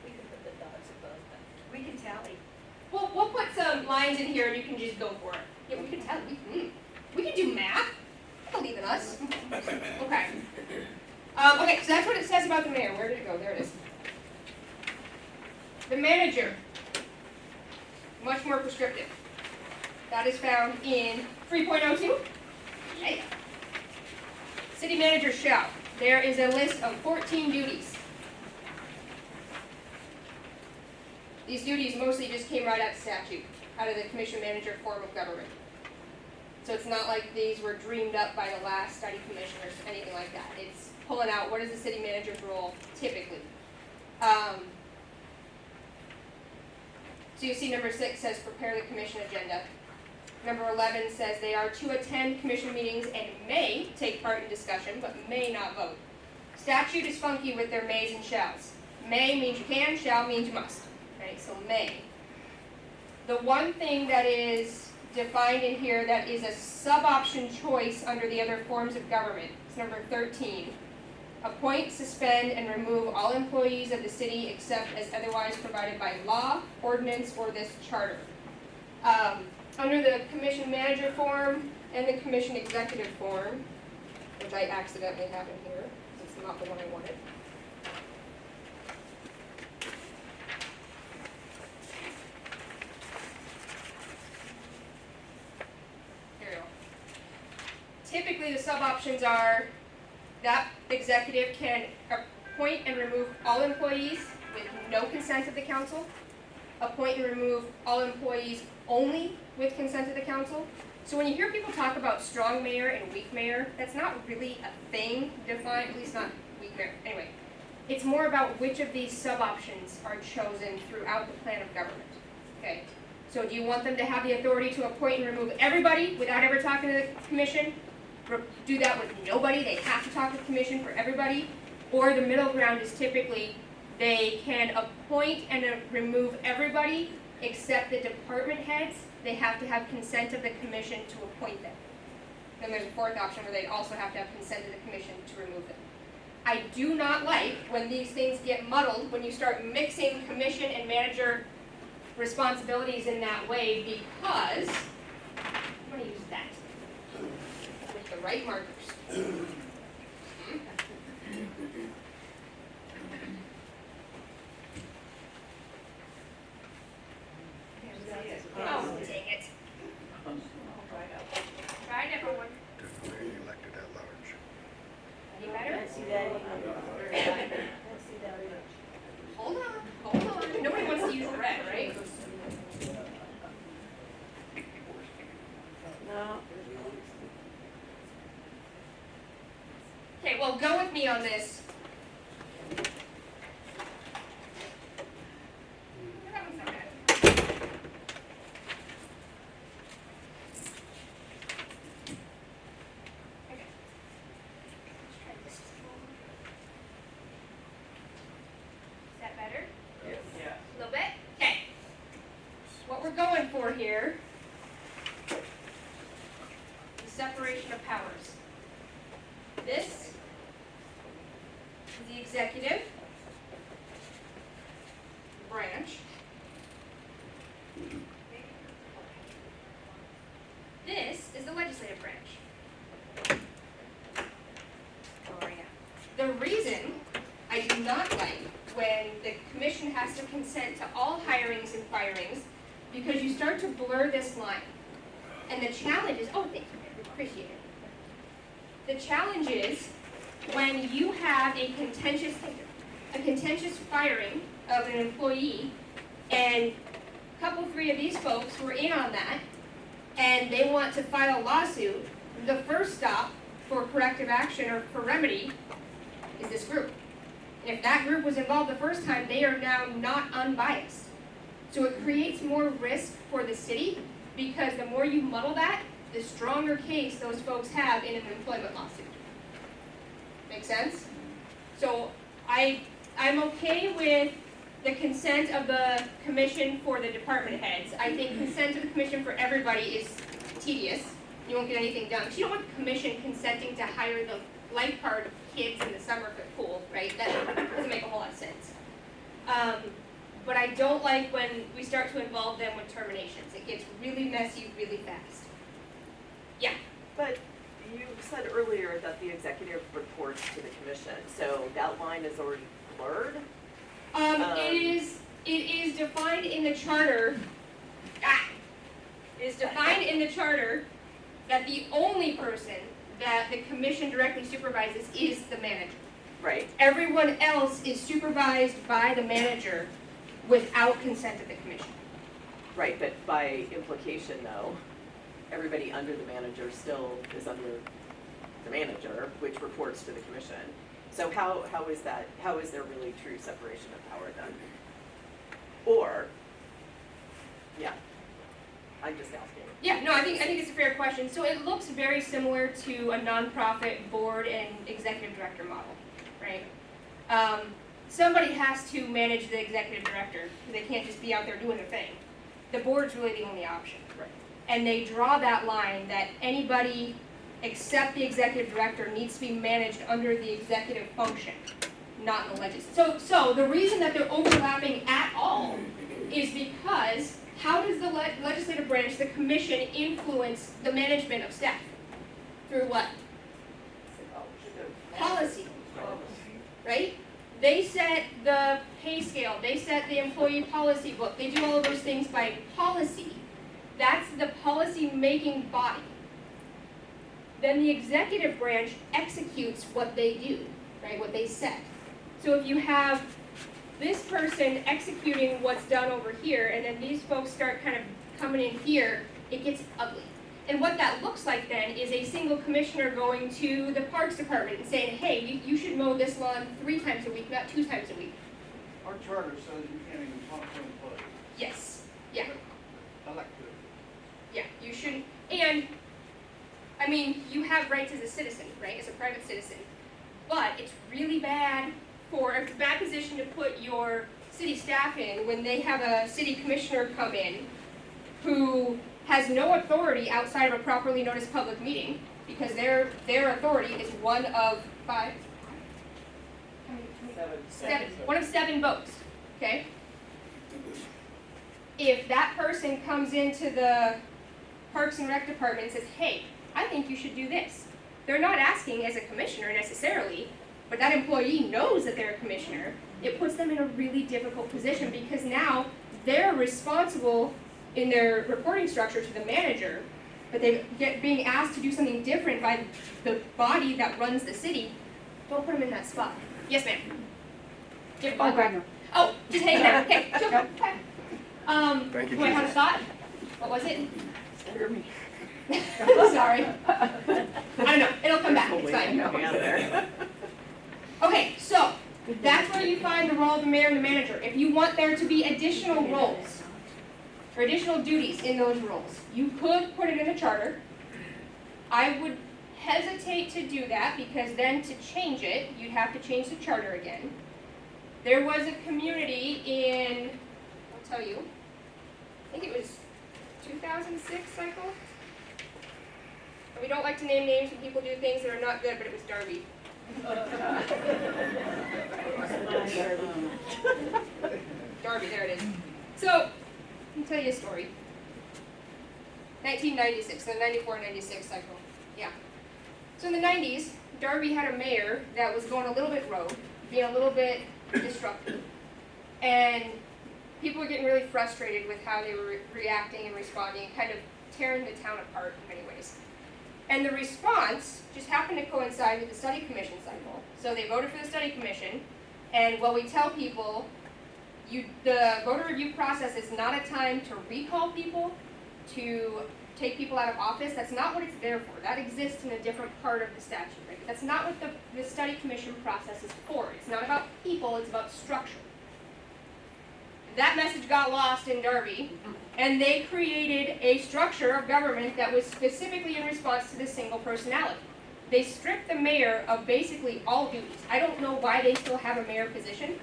We can put the dots above them. We can tally. Well, we'll put some lines in here and you can just go for it. Yeah, we can tell. We can do math. Believe in us. Okay. Okay, so that's what it says about the mayor. Where did it go? There it is. The manager. Much more prescriptive. That is found in 3.02. Yeah. City manager shall. There is a list of 14 duties. These duties mostly just came right out of statute, out of the commission manager form of government. So it's not like these were dreamed up by the last study commission or anything like that. It's pulling out what is the city manager's role typically. So you see number 6 says prepare the commission agenda. Number 11 says they are to attend commission meetings and may take part in discussion, but may not vote. Statute is funky with their mays and shalls. May means you can, shall means you must. Okay, so may. The one thing that is defined in here that is a sub-option choice under the other forms of government is number 13. Appoint, suspend, and remove all employees of the city except as otherwise provided by law, ordinance, or this charter. Under the commission manager form and the commission executive form, which I accidentally have in here, it's not the one I wanted. Here we go. Typically, the sub-options are that executive can appoint and remove all employees with no consent of the council, appoint and remove all employees only with consent of the council. So when you hear people talk about strong mayor and weak mayor, that's not really a thing defined, at least not weak mayor. Anyway, it's more about which of these sub-options are chosen throughout the plan of government. Okay, so do you want them to have the authority to appoint and remove everybody without ever talking to the commission? Do that with nobody, they have to talk to the commission for everybody, or the middle ground is typically they can appoint and remove everybody except the department heads. They have to have consent of the commission to appoint them. Then there's a fourth option where they also have to have consent of the commission to remove them. I do not like when these things get muddled, when you start mixing commission and manager responsibilities in that way, because I'm going to use that. The right markers. on this. That one's not bad. Okay. Let's try this. Is that better? Yes. A little bit? Okay. What we're going for here is separation of powers. This is the executive branch. This is the legislative branch. Oh, yeah. The reason I do not like when the commission has to consent to all hirings and firings, because you start to blur this line. And the challenge is, oh, thank you, I appreciate it. The challenge is when you have a contentious firing of an employee, and a couple, three of these folks were in on that, and they want to file a lawsuit, the first stop for corrective action or for remedy is this group. And if that group was involved the first time, they are now not unbiased. So it creates more risk for the city, because the more you muddle that, the stronger case those folks have in an employment lawsuit. Make sense? So I'm okay with the consent of the commission for the department heads. I think consent of the commission for everybody is tedious. You won't get anything done. Because you don't want the commission consenting to hire the lifeguard kids in the summer pool, right? That doesn't make a whole lot of sense. But I don't like when we start to involve them with terminations. It gets really messy really fast. Yeah. But you said earlier that the executive reports to the commission, so that line is already blurred? It is defined in the charter. It is defined in the charter that the only person that the commission directly supervises is the manager. Right. Everyone else is supervised by the manager without consent of the commission. Right, but by implication though, everybody under the manager still is under the manager, which reports to the commission. So how is there really true separation of power then? Or, yeah, I'm just asking. Yeah, no, I think it's a fair question. So it looks very similar to a nonprofit board and executive director model, right? Somebody has to manage the executive director. They can't just be out there doing their thing. The board's really the only option. Right. And they draw that line that anybody except the executive director needs to be managed under the executive function, not the legislature. So the reason that they're overlapping at all is because how does the legislative branch, the commission, influence the management of staff? Through what? Policy. Right? They set the pay scale, they set the employee policy book, they do all of those things by policy. That's the policy-making body. Then the executive branch executes what they do, right, what they set. So if you have this person executing what's done over here, and then these folks start kind of coming in here, it gets ugly. And what that looks like then is a single commissioner going to the Parks Department and saying, hey, you should mow this lawn 3 times a week, not 2 times a week. Our charter says you can't even talk to employees. Yes, yeah, Elected. yeah, you shouldn't. And, I mean, you have rights as a citizen, right, as a private citizen. But it's really bad it's a bad position to put your city staff in when they have a city commissioner come in who has no authority outside of a properly noticed public meeting, because their authority is one of 5, one of 7 votes, okay? If that person comes into the Parks and Rec department and says, hey, I think you should do this, they're not asking as a commissioner necessarily, but that employee knows that they're a commissioner. It puts them in a really difficult position, because now they're responsible in their reporting structure to the manager, but they get being asked to do something different by the body that runs the city. Don't put them in that spot. Yes, ma'am. Do you have a thought? Oh, just hanging out. Okay, sure. Okay. Thank you, Do I have a Jesus. thought? What was it? Hear me. Sorry. I don't know. It'll come back. It's fine. Coming out of there. Okay, so that's where you find the role of the mayor and the manager. If you want there to be additional roles or additional duties in those roles, you could put it in the charter. I would hesitate to do that because then to change it, you'd have to change the charter again. There was a community in, I'll tell you, I think it was 2006 cycle. And we don't like to name names when people do things that are not good, but it was Darby. Darby, there it is. So, let me tell you a story. 1996, the 94-96 cycle. Yeah. So in the 90s, Darby had a mayor that was going a little bit rogue, being a little bit disruptive. And people were getting really frustrated with how they were reacting and responding, kind of tearing the town apart in many ways. And the response just happened to coincide with the study commission cycle. So they voted for the study commission, and what we tell people, the voter review process is not a time to recall people, to take people out of office. That's not what it's there for. That exists in a different part of the statute, right? That's not what the study commission process is for. It's not about people, it's about structure. That message got lost in Darby, and they created a structure of government that was specifically in response to this single personality. They stripped the mayor of basically all duties. I don't know why they still have a mayor position.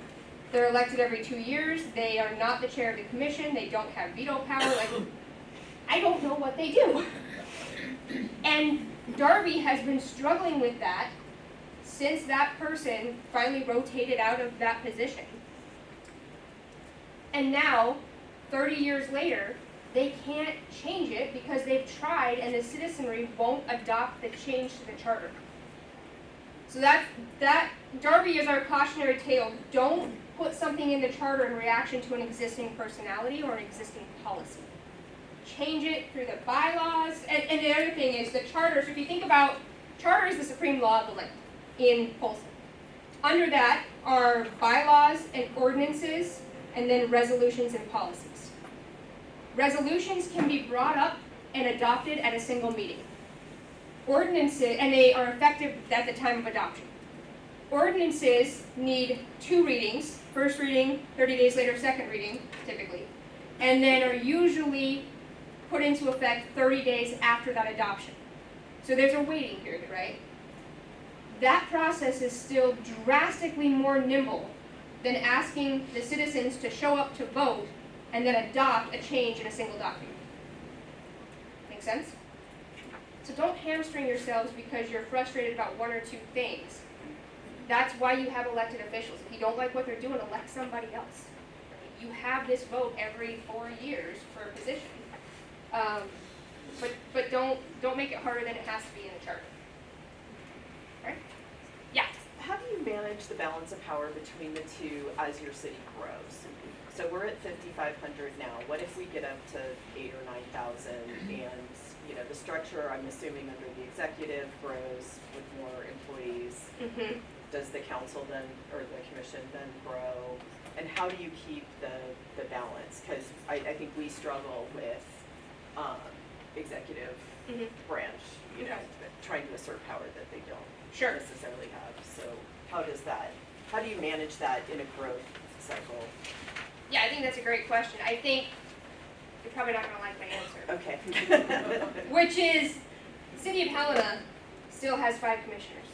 They're elected every 2 years. They are not the chair of the commission. They don't have veto power. Like, I don't know what they do. And Darby has been struggling with that since that person finally rotated out of that position. And now, 30 years later, they can't change it because they've tried and the citizenry won't adopt the change to the charter. So that Darby is our cautionary tale. Don't put something in the charter in reaction to an existing personality or an existing policy. Change it through the bylaws. And the other thing is the charter. So if you think about, charter is the supreme law of the land in Polson. Under that are bylaws and ordinances, and then resolutions and policies. Resolutions can be brought up and adopted at a single meeting. Ordinances, and they are effective at the time of adoption. Ordinances need 2 readings, first reading, 30 days later, second reading, typically, and then are usually put into effect 30 days after that adoption. So there's a waiting period, right? That process is still drastically more nimble than asking the citizens to show up to vote and then adopt a change in a single document. Make sense? So don't hamstring yourselves because you're frustrated about 1 or 2 things. That's why you have elected officials. If you don't like what they're doing, elect somebody else. You have this vote every 4 years for a position. But don't make it harder than it has to be in the charter. Right? Yeah. How do you manage the balance of power between the two as your city grows? So we're at 5,500 now. What if we get up to 8,000 or 9,000 and the structure, I'm assuming under the executive, grows with more employees? Mm-hmm. Does the council then, or the commission then grow? And how do you keep the balance? Because I think we struggle with executive branch, trying to assert power that they don't necessarily have. So how do you manage that in a growth cycle? Yeah, I think that's a great question. I think you're probably not going to like my answer. Okay. Which is, the city of Helena still has 5 commissioners,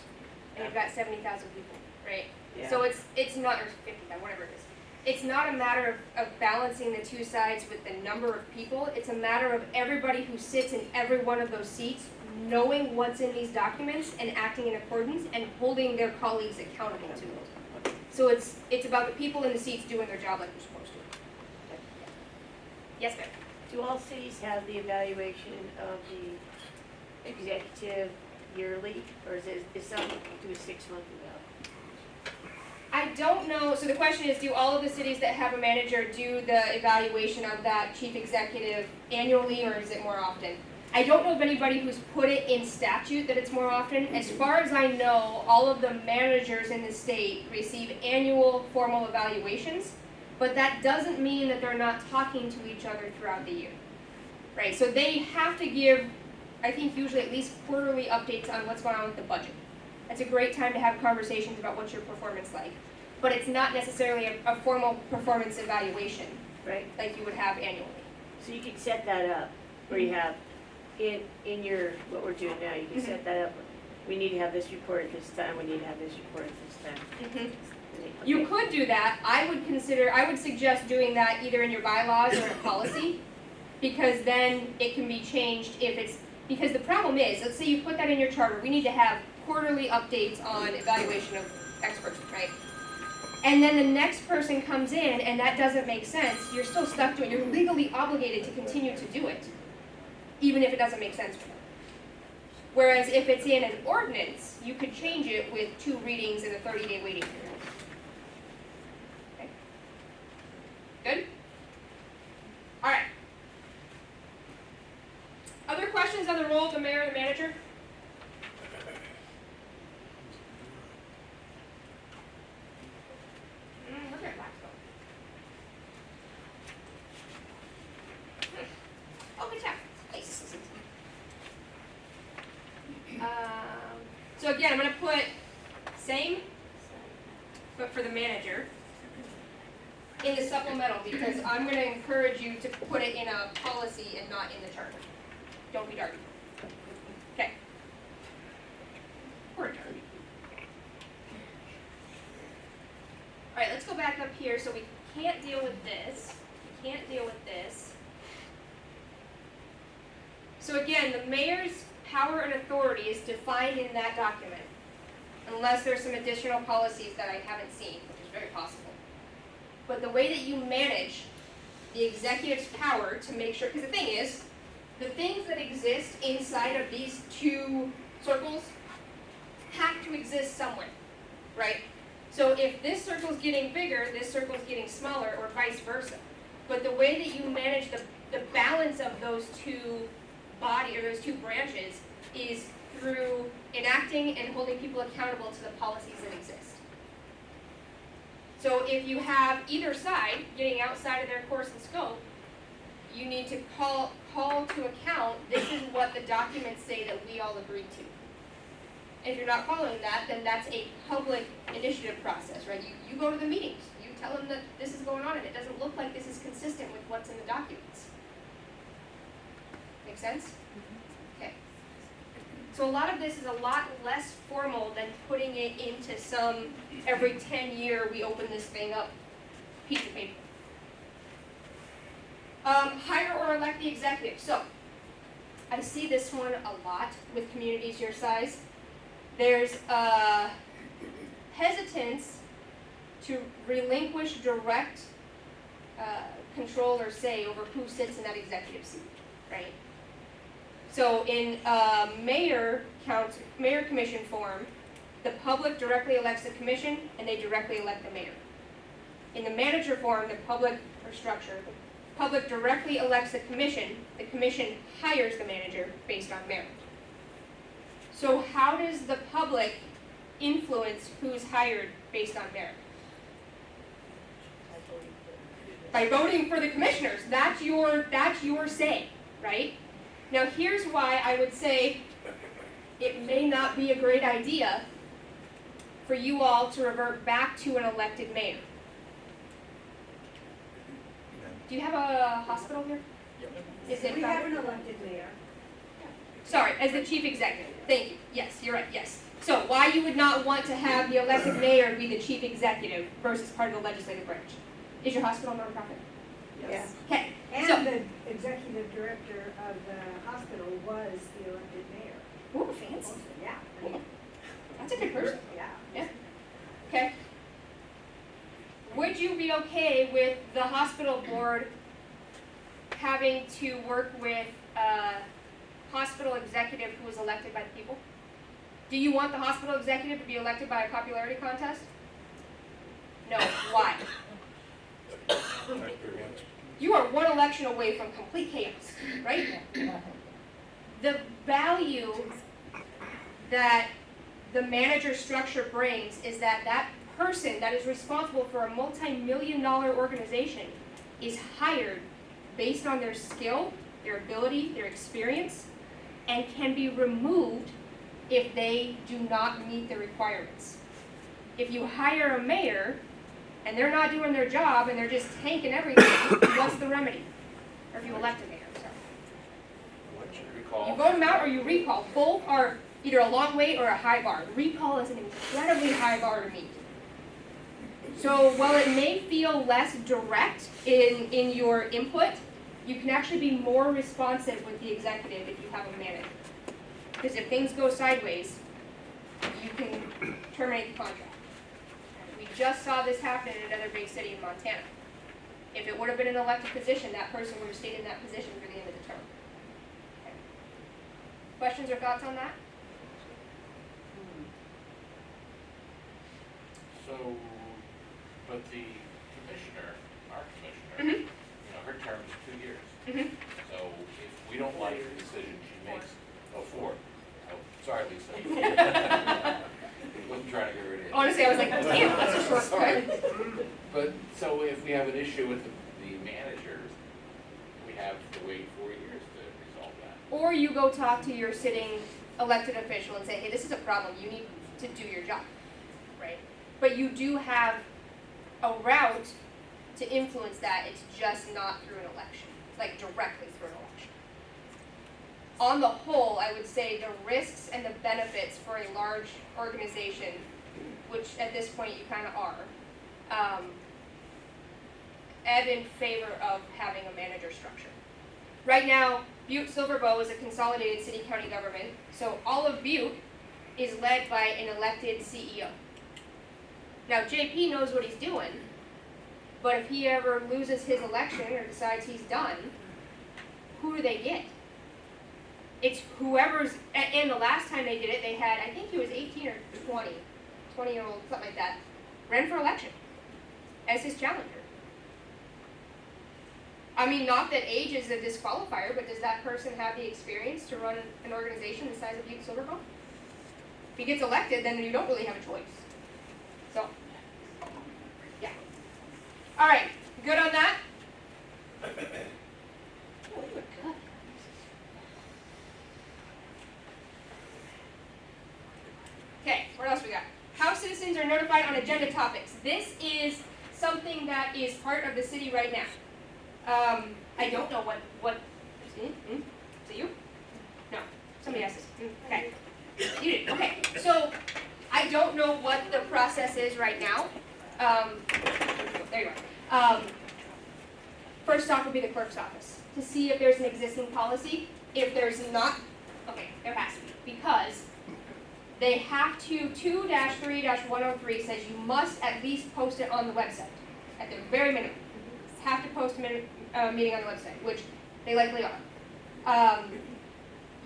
and you've got 70,000 people, right? Yeah. So it's not, or 50,000, whatever it is. It's not a matter of balancing the 2 sides with the number of people. It's a matter of everybody who sits in every one of those seats knowing what's in these documents and acting in accordance and holding their colleagues accountable to it. So it's about the people in the seats doing their job like they're supposed to. Yes, ma'am. Do all cities have the evaluation of the executive yearly, or is some do a 6-month eval? I don't know. So the question is, do all of the cities that have a manager do the evaluation of that chief executive annually, or is it more often? I don't know of anybody who's put it in statute that it's more often. As far as I know, all of the managers in the state receive annual formal evaluations, but that doesn't mean that they're not talking to each other throughout the year, right? So they have to give, I think usually at least quarterly updates on what's going on with the budget. That's a great time to have conversations about what's your performance like. But it's not necessarily a formal performance evaluation, Right, like you would have annually. so you could set that up, where you have, in your, what we're doing now, you can set that up. We need to have this report at this time, we need to have this report at this time. You Okay. could do that. I would suggest doing that either in your bylaws or in a policy, because then it can be changed if it's, because the problem is, let's say you put that in your charter, we need to have quarterly updates on evaluation of X person, right? And then the next person comes in and that doesn't make sense, you're still stuck doing, you're legally obligated to continue to do it, even if it doesn't make sense for them. Whereas if it's in an ordinance, you could change it with 2 readings and a 30-day waiting period. Okay. Good? All right. Other questions on the role of the mayor and the manager? Look at Blackstone. Oh, good job. Nice. So again, I'm going to put same, but for the manager, in the supplemental, because I'm going to encourage you to put it in a policy and not in the charter. Don't be Darby. Okay. Poor Darby. All right, let's go back up here. So we can't deal with this. We can't deal with this. So again, the mayor's power and authority is defined in that document, unless there's some additional policies that I haven't seen, which is very possible. But the way that you manage the executive's power to make sure, because the thing is, the things that exist inside of these 2 circles have to exist somewhere, right? So if this circle's getting bigger, this circle's getting smaller, or vice versa. But the way that you manage the balance of those 2 those 2 branches is through enacting and holding people accountable to the policies that exist. So if you have either side getting outside of their course and scope, you need to call to account, this is what the documents say that we all agreed to. And if you're not following that, then that's a public initiative process, right? You go to the meetings, you tell them that this is going on and it doesn't look like this is consistent with what's in the documents. Make sense? Okay. So a lot of this is a lot less formal than putting it into some, every 10-year we open this thing up piece of paper. Hire or elect the executive. So, I see this one a lot with communities your size. There's hesitance to relinquish direct control or say over who sits in that executive seat, right? So in mayor commission form, the public directly elects the commission and they directly elect the mayor. In the manager form, the public directly elects the commission hires the manager based on merit. So how does the public influence who's hired based on merit? By voting for the commissioners. That's your say, right? Now here's why I would say it may not be a great idea for you all to revert back to an elected mayor. Do you have a hospital here? Is it? We have an elected mayor. Sorry, as the chief executive. Thank you. Yes, you're right. Yes. So why you would not want to have the elected mayor be the chief executive versus part of the legislative branch? Is your hospital a nonprofit? Yes. Okay. And So, the executive director of the hospital was the elected mayor. ooh, fancy. Yeah. I mean, That's a good person. yeah. Okay. Would you be okay with the hospital board having to work with a hospital executive who was elected by the people? Do you want the hospital executive to be elected by a popularity contest? No. Why? You are one election away from complete chaos, right? The value that the manager structure brings is that that person that is responsible for a multi-million-dollar organization is hired based on their skill, their ability, their experience, and can be removed if they do not meet the requirements. If you hire a mayor and they're not doing their job and they're just tanking everything, what's the remedy? Or if you elect a mayor, sorry. What should recall? You vote them out or you recall. Both are either a long wait or a high bar. Recall is an incredibly high bar to meet. So while it may feel less direct in your input, you can actually be more responsive with the executive if you have a manager. Because if things go sideways, you can terminate the contract. We just saw this happen in another big city in Montana. If it would have been an elected position, that person would have stayed in that position for the end of the term. Okay. Questions or thoughts on that? So, but the commissioner, our commissioner, Mhm. her term is 2 years. Mhm. So if we don't like the decision she makes, oh, 4. Oh, sorry, Lisa. Wasn't trying to get rid of you. Honestly, I was like, damn, that's a short Sorry. cut. But, so if we have an issue with the manager, we have to wait 4 years to resolve that. Or you go talk to your sitting elected official and say, hey, this is a problem, you need to do your job, right? But you do have a route to influence that, it's just not through an election, like directly through an election. On the whole, I would say the risks and the benefits for a large organization, which at this point you kind of are, ebb in favor of having a manager structure. Right now, Butte Silver Bow is a consolidated city-county government, so all of Butte is led by an elected CEO. Now, JP knows what he's doing, but if he ever loses his election or decides he's done, who do they get? It's whoever's, and the last time they did it, they had, I think he was 18 or 20-year-old, something like that, ran for election as his challenger. I mean, not that age is a disqualifier, but does that person have the experience to run an organization the size of Butte Silver Bow? If he gets elected, then you don't really have a choice. So, yeah. All right, good on that? Oh, you were good. Okay, what else we got? How citizens are notified on agenda topics. This is something that is part of the city right now. I don't know what, is it you? No, somebody else is. Okay, you did, okay. So, I don't know what the process is right now. There you are. First off would be the clerk's office, to see if there's an existing policy. If there's not, okay, there has to be, because they have to, 2-3-103 says you must at least post it on the website, at the very minimum. Have to post a meeting on the website, which they likely are.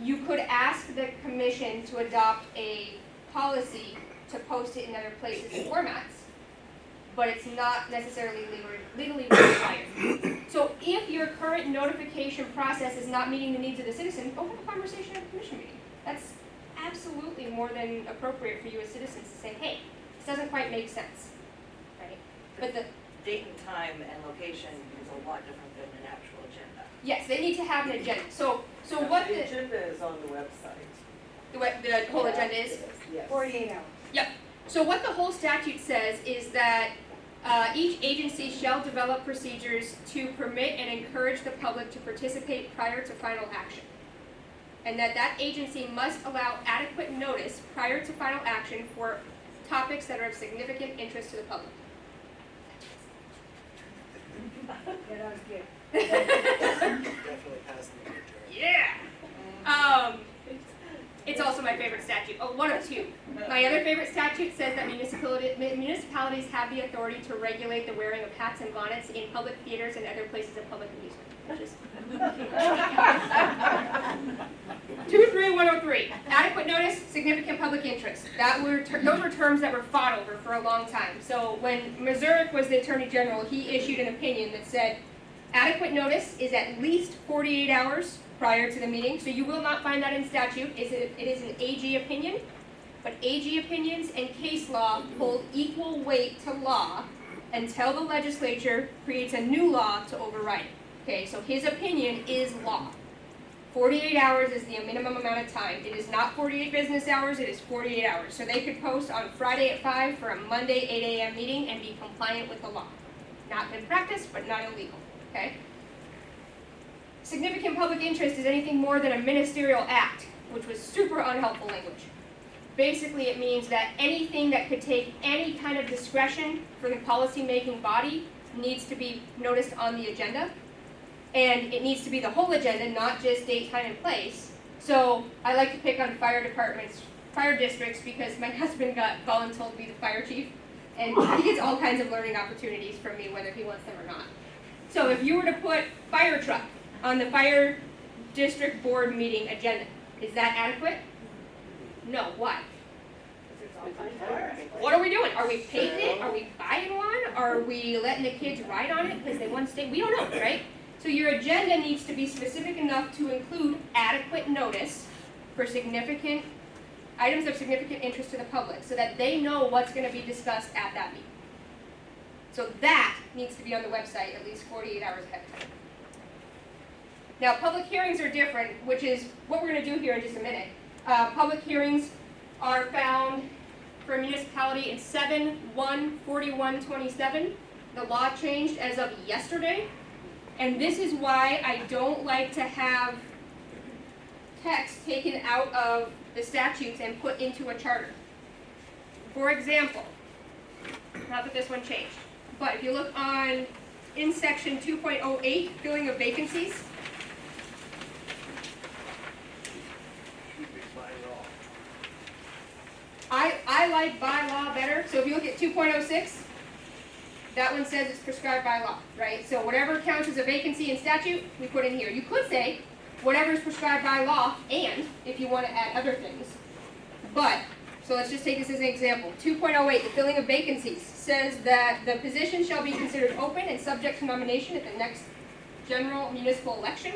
You could ask the commission to adopt a policy to post it in other places and formats, but it's not necessarily legally required. So if your current notification process is not meeting the needs of the citizen, go have a conversation at the commission meeting. That's absolutely more than appropriate for you as citizens to say, hey, this doesn't quite make sense, right? But the date and time and location is a lot different than an actual agenda. yes, they need to have an agenda. So what The agenda is on the website. the whole agenda is? Yes. 48 hours. Yep. So what the whole statute says is that each agency shall develop procedures to permit and encourage the public to participate prior to final action. And that agency must allow adequate notice prior to final action for topics that are of significant interest to the public. Yeah, that was good. Definitely passed the majority. Yeah. It's also my favorite statute. Oh, one of two. My other favorite statute says that municipalities have the authority to regulate the wearing of hats and bonnets in public theaters and other places of public amusement. Which is 2-3-103. Adequate notice, significant public interest. Those were terms that were fought over for a long time. So when Mazurek was the Attorney General, he issued an opinion that said adequate notice is at least 48 hours prior to the meeting. So you will not find that in statute. It is an AG opinion. But AG opinions and case law hold equal weight to law until the legislature creates a new law to override it. Okay, so his opinion is law. 48 hours is the minimum amount of time. It is not 48 business hours, it is 48 hours. So they could post on Friday at 5 for a Monday 8 a.m. meeting and be compliant with the law. Not good practice, but not illegal, okay? Significant public interest is anything more than a ministerial act, which was super unhelpful language. Basically, it means that anything that could take any kind of discretion for the policy-making body needs to be noticed on the agenda. And it needs to be the whole agenda, not just date, time, and place. So I like to pick on fire departments, fire districts, because my husband got voluntold to be the fire chief. And he gets all kinds of learning opportunities from me, whether he wants them or not. So if you were to put fire truck on the fire district board meeting agenda, is that adequate? No, why? What are we doing? Are we painting it? Are we buying one? Are we letting the kids ride on it because they want to stay? We don't know, right? So your agenda needs to be specific enough to include adequate notice for significant items of significant interest to the public so that they know what's going to be discussed at that meeting. So that needs to be on the website at least 48 hours ahead of time. Now, public hearings are different, which is what we're going to do here in just a minute. Public hearings are found for a municipality in 7/1/41/27. The law changed as of yesterday. And this is why I don't like to have text taken out of the statutes and put into a charter. For example, not that this one changed, but if you look in section 2.08, filling of vacancies, I like by law better. So if you look at 2.06, that one says it's prescribed by law, right? So whatever counts as a vacancy in statute, we put in here. You could say whatever is prescribed by law, and if you want to add other things. But, so let's just take this as an example. 2.08, the filling of vacancies, says that the position shall be considered open and subject to nomination at the next general municipal election,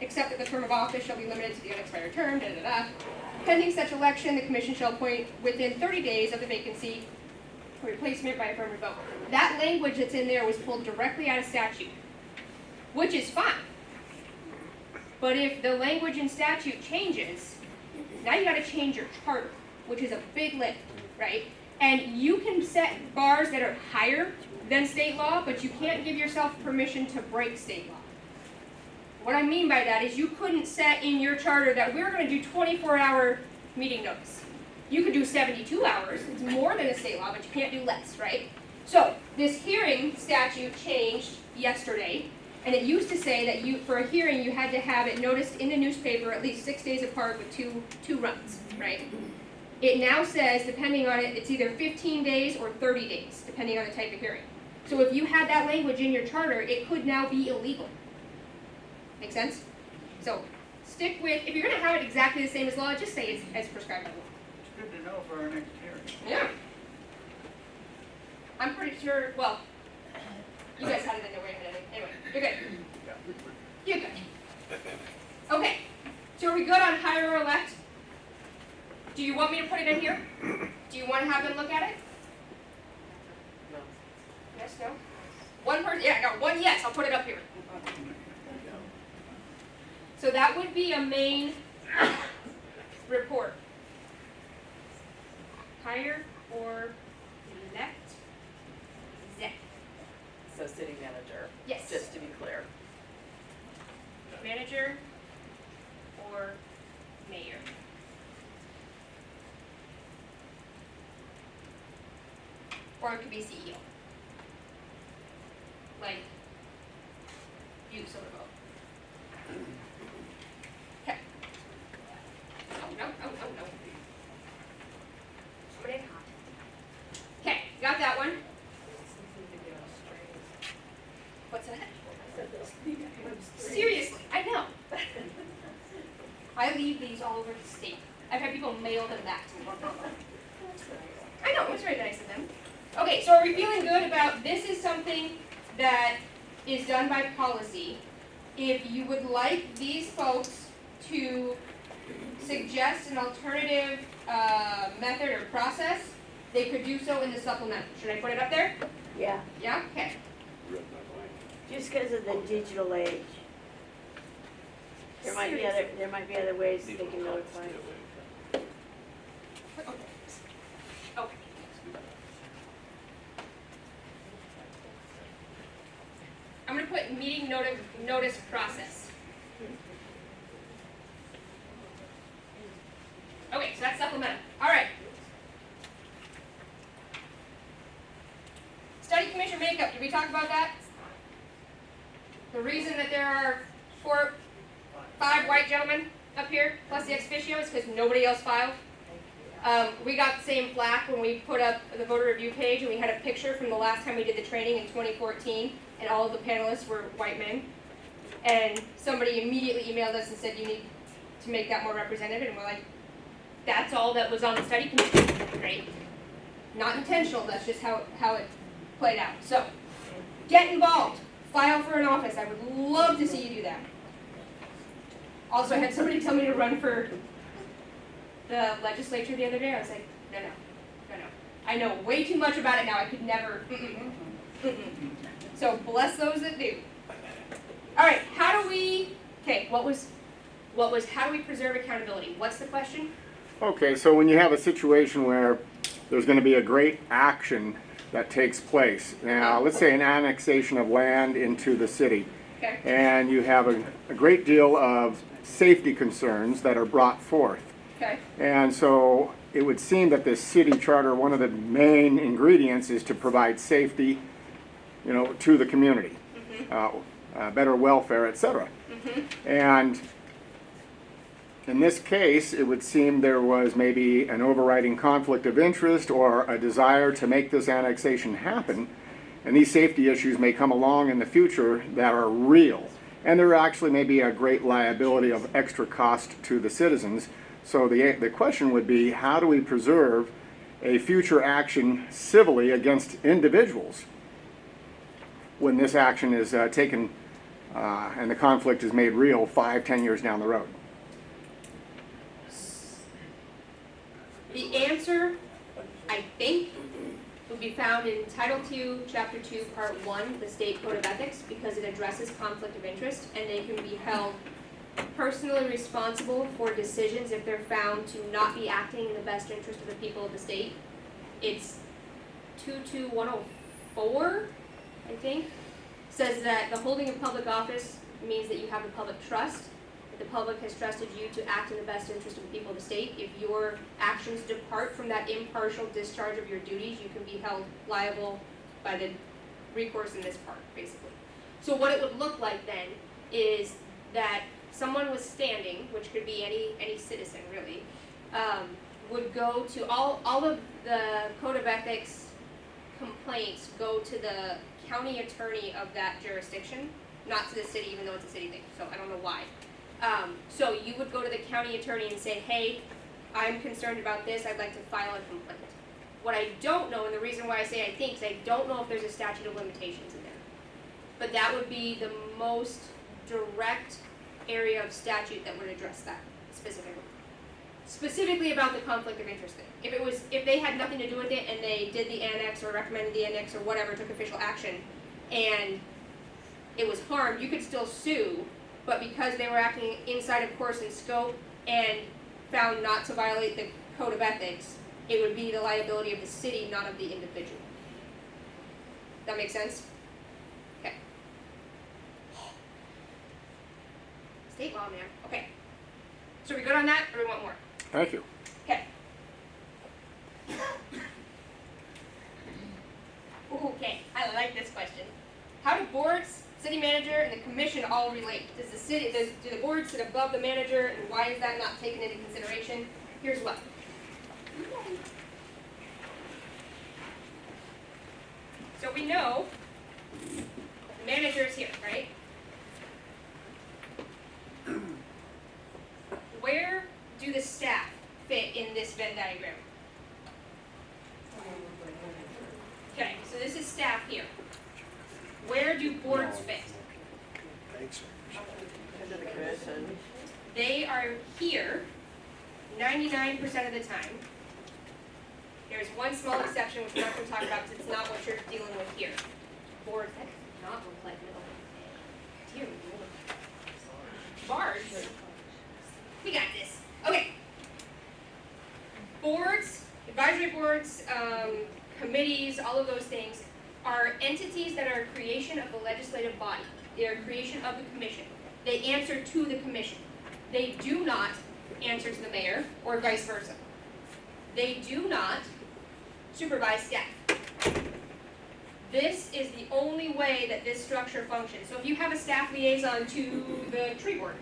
except that the term of office shall be limited to the unexpired term, Pending such election, the commission shall appoint within 30 days of the vacancy for replacement by affirmative vote. That language that's in there was pulled directly out of statute, which is fine. But if the language in statute changes, now you got to change your charter, which is a big lift, right? And you can set bars that are higher than state law, but you can't give yourself permission to break state law. What I mean by that is you couldn't set in your charter that we're going to do 24-hour meeting notice. You could do 72 hours. It's more than a state law, but you can't do less, right? So this hearing statute changed yesterday, and it used to say that for a hearing you had to have it noticed in the newspaper at least 6 days apart with two runs, right? It now says, depending on it, it's either 15 days or 30 days, depending on the type of hearing. So if you had that language in your charter, it could now be illegal. Make sense? So stick with, if you're going to have it exactly the same as law, just say it's as prescribed by law. It's good to know for our next hearing. Yeah. I'm pretty sure, well, you guys had it in there way ahead. Anyway, you're good. You're good. Okay, so are we good on hire or elect? Do you want me to put it in here? Do you want to have them look at it? No. Yes, no? One person, yeah, I got one yes, I'll put it up here. So that would be a main report. Hire or elect? Zach. So city manager. Yes. Just to be clear. Manager or mayor? Or it could be CEO. Like, you sort of vote. Okay. Oh, no. Somebody hot. Okay, got that one. What's that? Seriously, I know. I leave these all over the state. I've had people mail them back to me. I know, it's very nice of them. Okay, so are we feeling good about this is something that is done by policy? If you would like these folks to suggest an alternative method or process, they could do so in the supplemental. Should I put it up there? Yeah, Yeah? Okay. just because of the digital age. there might be other ways they can notify. Okay. I'm gonna put meeting notice process. Okay, so that's supplemental. All right. Study commission makeup, did we talk about that? The reason that there are 5 white gentlemen up here, plus the ex officio, is because nobody else filed. We got the same flack when we put up the voter review page and we had a picture from the last time we did the training in 2014 and all of the panelists were white men. And somebody immediately emailed us and said you need to make that more representative, and we're like, that's all that was on the study committee, right? Not intentional, that's just how it played out. So, get involved, file for an office, I would love to see you do that. Also, I had somebody tell me to run for the legislature the other day. I was like, no. I know way too much about it now. I could never. So bless those that do. All right, how do we? Okay, what was? How do we preserve accountability? What's the question? Okay, so when you have a situation where there's going to be a great action that takes place. Now, let's say an annexation of land into the city. Okay. And you have a great deal of safety concerns that are brought forth. Okay. And so it would seem that the city charter, one of the main ingredients is to provide safety, to the community, better welfare, etc. And in this case, it would seem there was maybe an overriding conflict of interest or a desire to make this annexation happen. And these safety issues may come along in the future that are real. And there actually may be a great liability of extra cost to the citizens. So the question would be, how do we preserve a future action civilly against individuals when this action is taken and the conflict is made real 5-10 years down the road? The answer, I think, would be found in Title II, Chapter 2, Part 1, the State Code of Ethics, because it addresses conflict of interest, and they can be held personally responsible for decisions if they're found to not be acting in the best interest of the people of the state. It's 22104, I think, says that the holding of public office means that you have the public trust, that the public has trusted you to act in the best interest of the people of the state. If your actions depart from that impartial discharge of your duties, you can be held liable by the recourse in this part, basically. So what it would look like then is that someone was standing, which could be any citizen really, would go to all of the Code of Ethics complaints go to the county attorney of that jurisdiction, not to the city, even though it's a city thing, so I don't know why. So you would go to the county attorney and say, hey, I'm concerned about this, I'd like to file a complaint. What I don't know, and the reason why I say I think, is I don't know if there's a statute of limitations in there. But that would be the most direct area of statute that would address that specifically. Specifically about the conflict of interest thing. If they had nothing to do with it and they did the annex or recommended the annex or whatever, took official action, and it was harmed, you could still sue, but because they were acting inside of course and scope and found not to violate the Code of Ethics, it would be the liability of the city, not of the individual. That make sense? Okay. State law, man. Okay. So we good on that, or we want more? Thank you. Okay. Okay, I like this question. How do boards, city manager, and the commission all relate? Do the boards sit above the manager, and why is that not taken into consideration? Here's what. So we know the manager is here, right? Where do the staff fit in this Venn diagram? Okay, so this is staff here. Where do boards fit? Into the commission. They are here 99% of the time. There's one small exception which we're not going to talk about because it's not what you're dealing with here. Boards, that does not look like middle. Dear Lord. Bards entities that are a creation of the legislative body. They are a creation of the commission. They answer to the commission. They do not answer to the mayor or vice versa. They do not supervise staff. This is the only way that this structure functions. So if you have a staff liaison to the tree board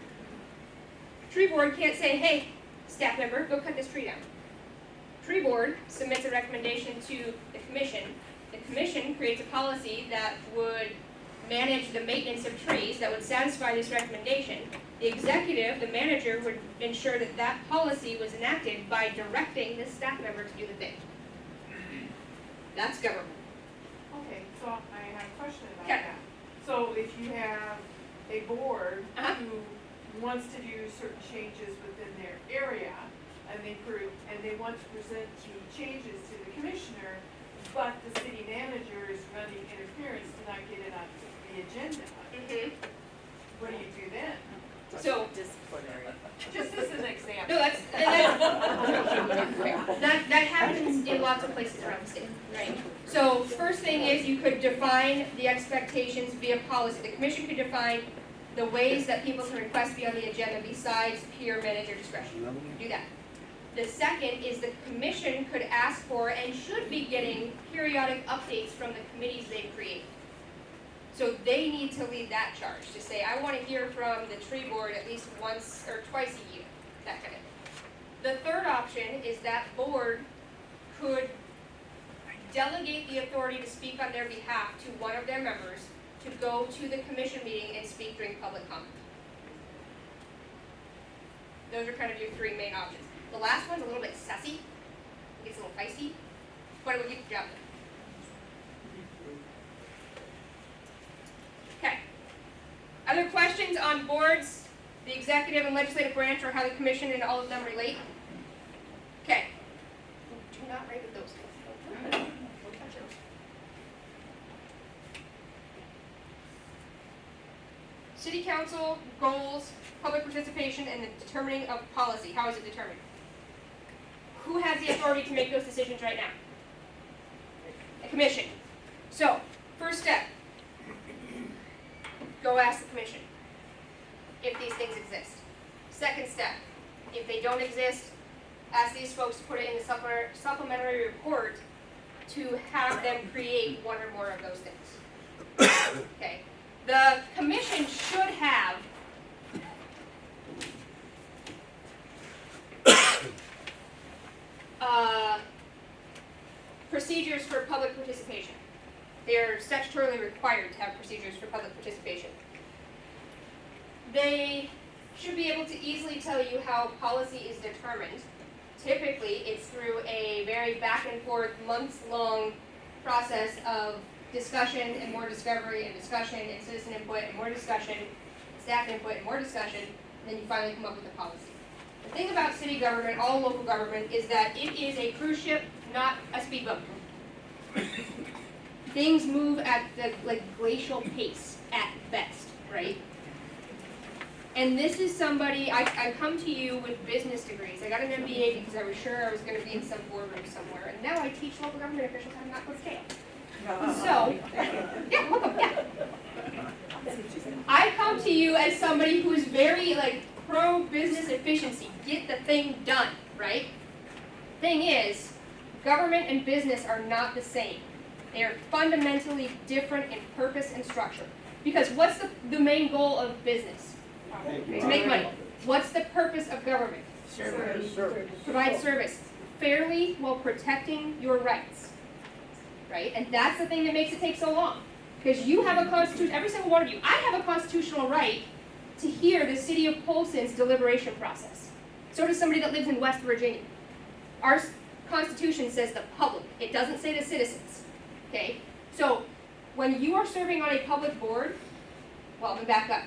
can't say, hey, staff member, go cut this tree down. Tree board submits a recommendation to the commission. The commission creates a policy that would manage the maintenance of trees that would satisfy this recommendation. The executive, the manager, would ensure that that policy was enacted by directing this staff member to do the thing. That's government. Okay, so I have a question about Okay. that. So if you have a board Uh-huh. who wants to do certain changes within their area, and they want to present the changes to the commissioner, but the city manager is running interference to not get it on the agenda, what do you do then? So, Disciplinary. Just as an example. no, that happens in lots of places around the state, right? So first thing is you could define the expectations via policy. The commission could define the ways that people can request to be on the agenda besides pure manager discretion. Do that. The second is the commission could ask for and should be getting periodic updates from the committees they've created. So they need to lead that charge, to say, I want to hear from the tree board at least once or twice a year, that kind of thing. The third option is that board could delegate the authority to speak on their behalf to one of their members to go to the commission meeting and speak during public comment. Those are kind of your three main options. The last one's a little bit sassy, it gets a little feisty, but it will get the job done. Okay. Other questions on boards, the executive and legislative branch, or how the commission and all of them relate? Okay. Do not write with those. Don't touch those. City council goals, public participation, and the determining of policy. How is it determined? Who has the authority to make those decisions right now? The commission. So, first step. Go ask the commission if these things exist. Second step, if they don't exist, ask these folks to put it in the supplementary report to have them create one or more of those things. Okay. The commission should have procedures for public participation. They are statutorily required to have procedures for public participation. They should be able to easily tell you how policy is determined. Typically, it's through a very back and forth, months-long process of discussion and more discovery and discussion and citizen input and more discussion, staff input and more discussion, and then you finally come up with a policy. The thing about city government, all local government, is that it is a cruise ship, not a speedboat. Things move at the glacial pace at best, right? And this is somebody, I come to you with business degrees. I got an MBA because I was sure I was going to be in some boardroom somewhere, and now I teach local government officials how to not go to scale. So, yeah, welcome, yeah. I come to you as somebody who is very pro-business efficiency. Get the thing done, right? Thing is, government and business are not the same. They are fundamentally different in purpose and structure. Because what's the main goal of business? To make money. What's the purpose of government? Service. Provide service fairly while protecting your rights. Right? And that's the thing that makes it take so long. Because you have a constitution, every single one of you, I have a constitutional right to hear the city of Polson's deliberation process. So does somebody that lives in West Virginia. Our Constitution says the public. It doesn't say the citizens. Okay? So when you are serving on a public board, well, let me back up.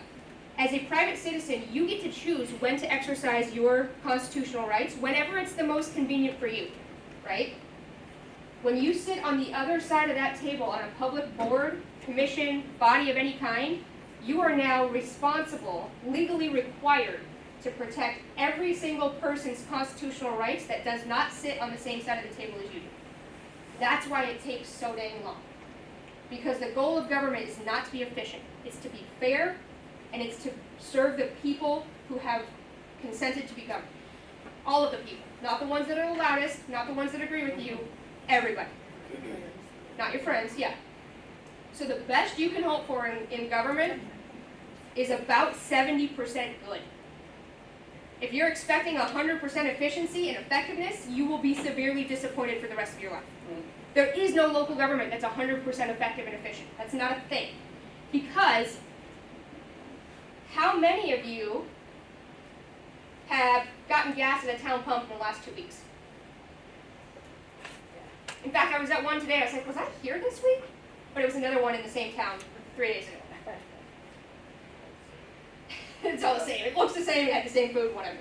As a private citizen, you get to choose when to exercise your constitutional rights, whenever it's the most convenient for you, right? When you sit on the other side of that table on a public board, commission, body of any kind, you are now responsible, legally required, to protect every single person's constitutional rights that does not sit on the same side of the table as you do. That's why it takes so dang long. Because the goal of government is not to be efficient. It's to be fair, and it's to serve the people who have consented to be governed. All of the people. Not the ones that are the loudest, not the ones that agree with you, everybody. Not your friends, yeah. So the best you can hope for in government is about 70% good. If you're expecting 100% efficiency and effectiveness, you will be severely disappointed for the rest of your life. There is no local government that's 100% effective and efficient. That's not a thing. Because how many of you have gotten gas at a town pump in the last 2 weeks? In fact, I was at one today. I was like, was I here this week? But it was another one in the same town 3 days ago. It's all the same. It looks the same. We had the same food, whatever.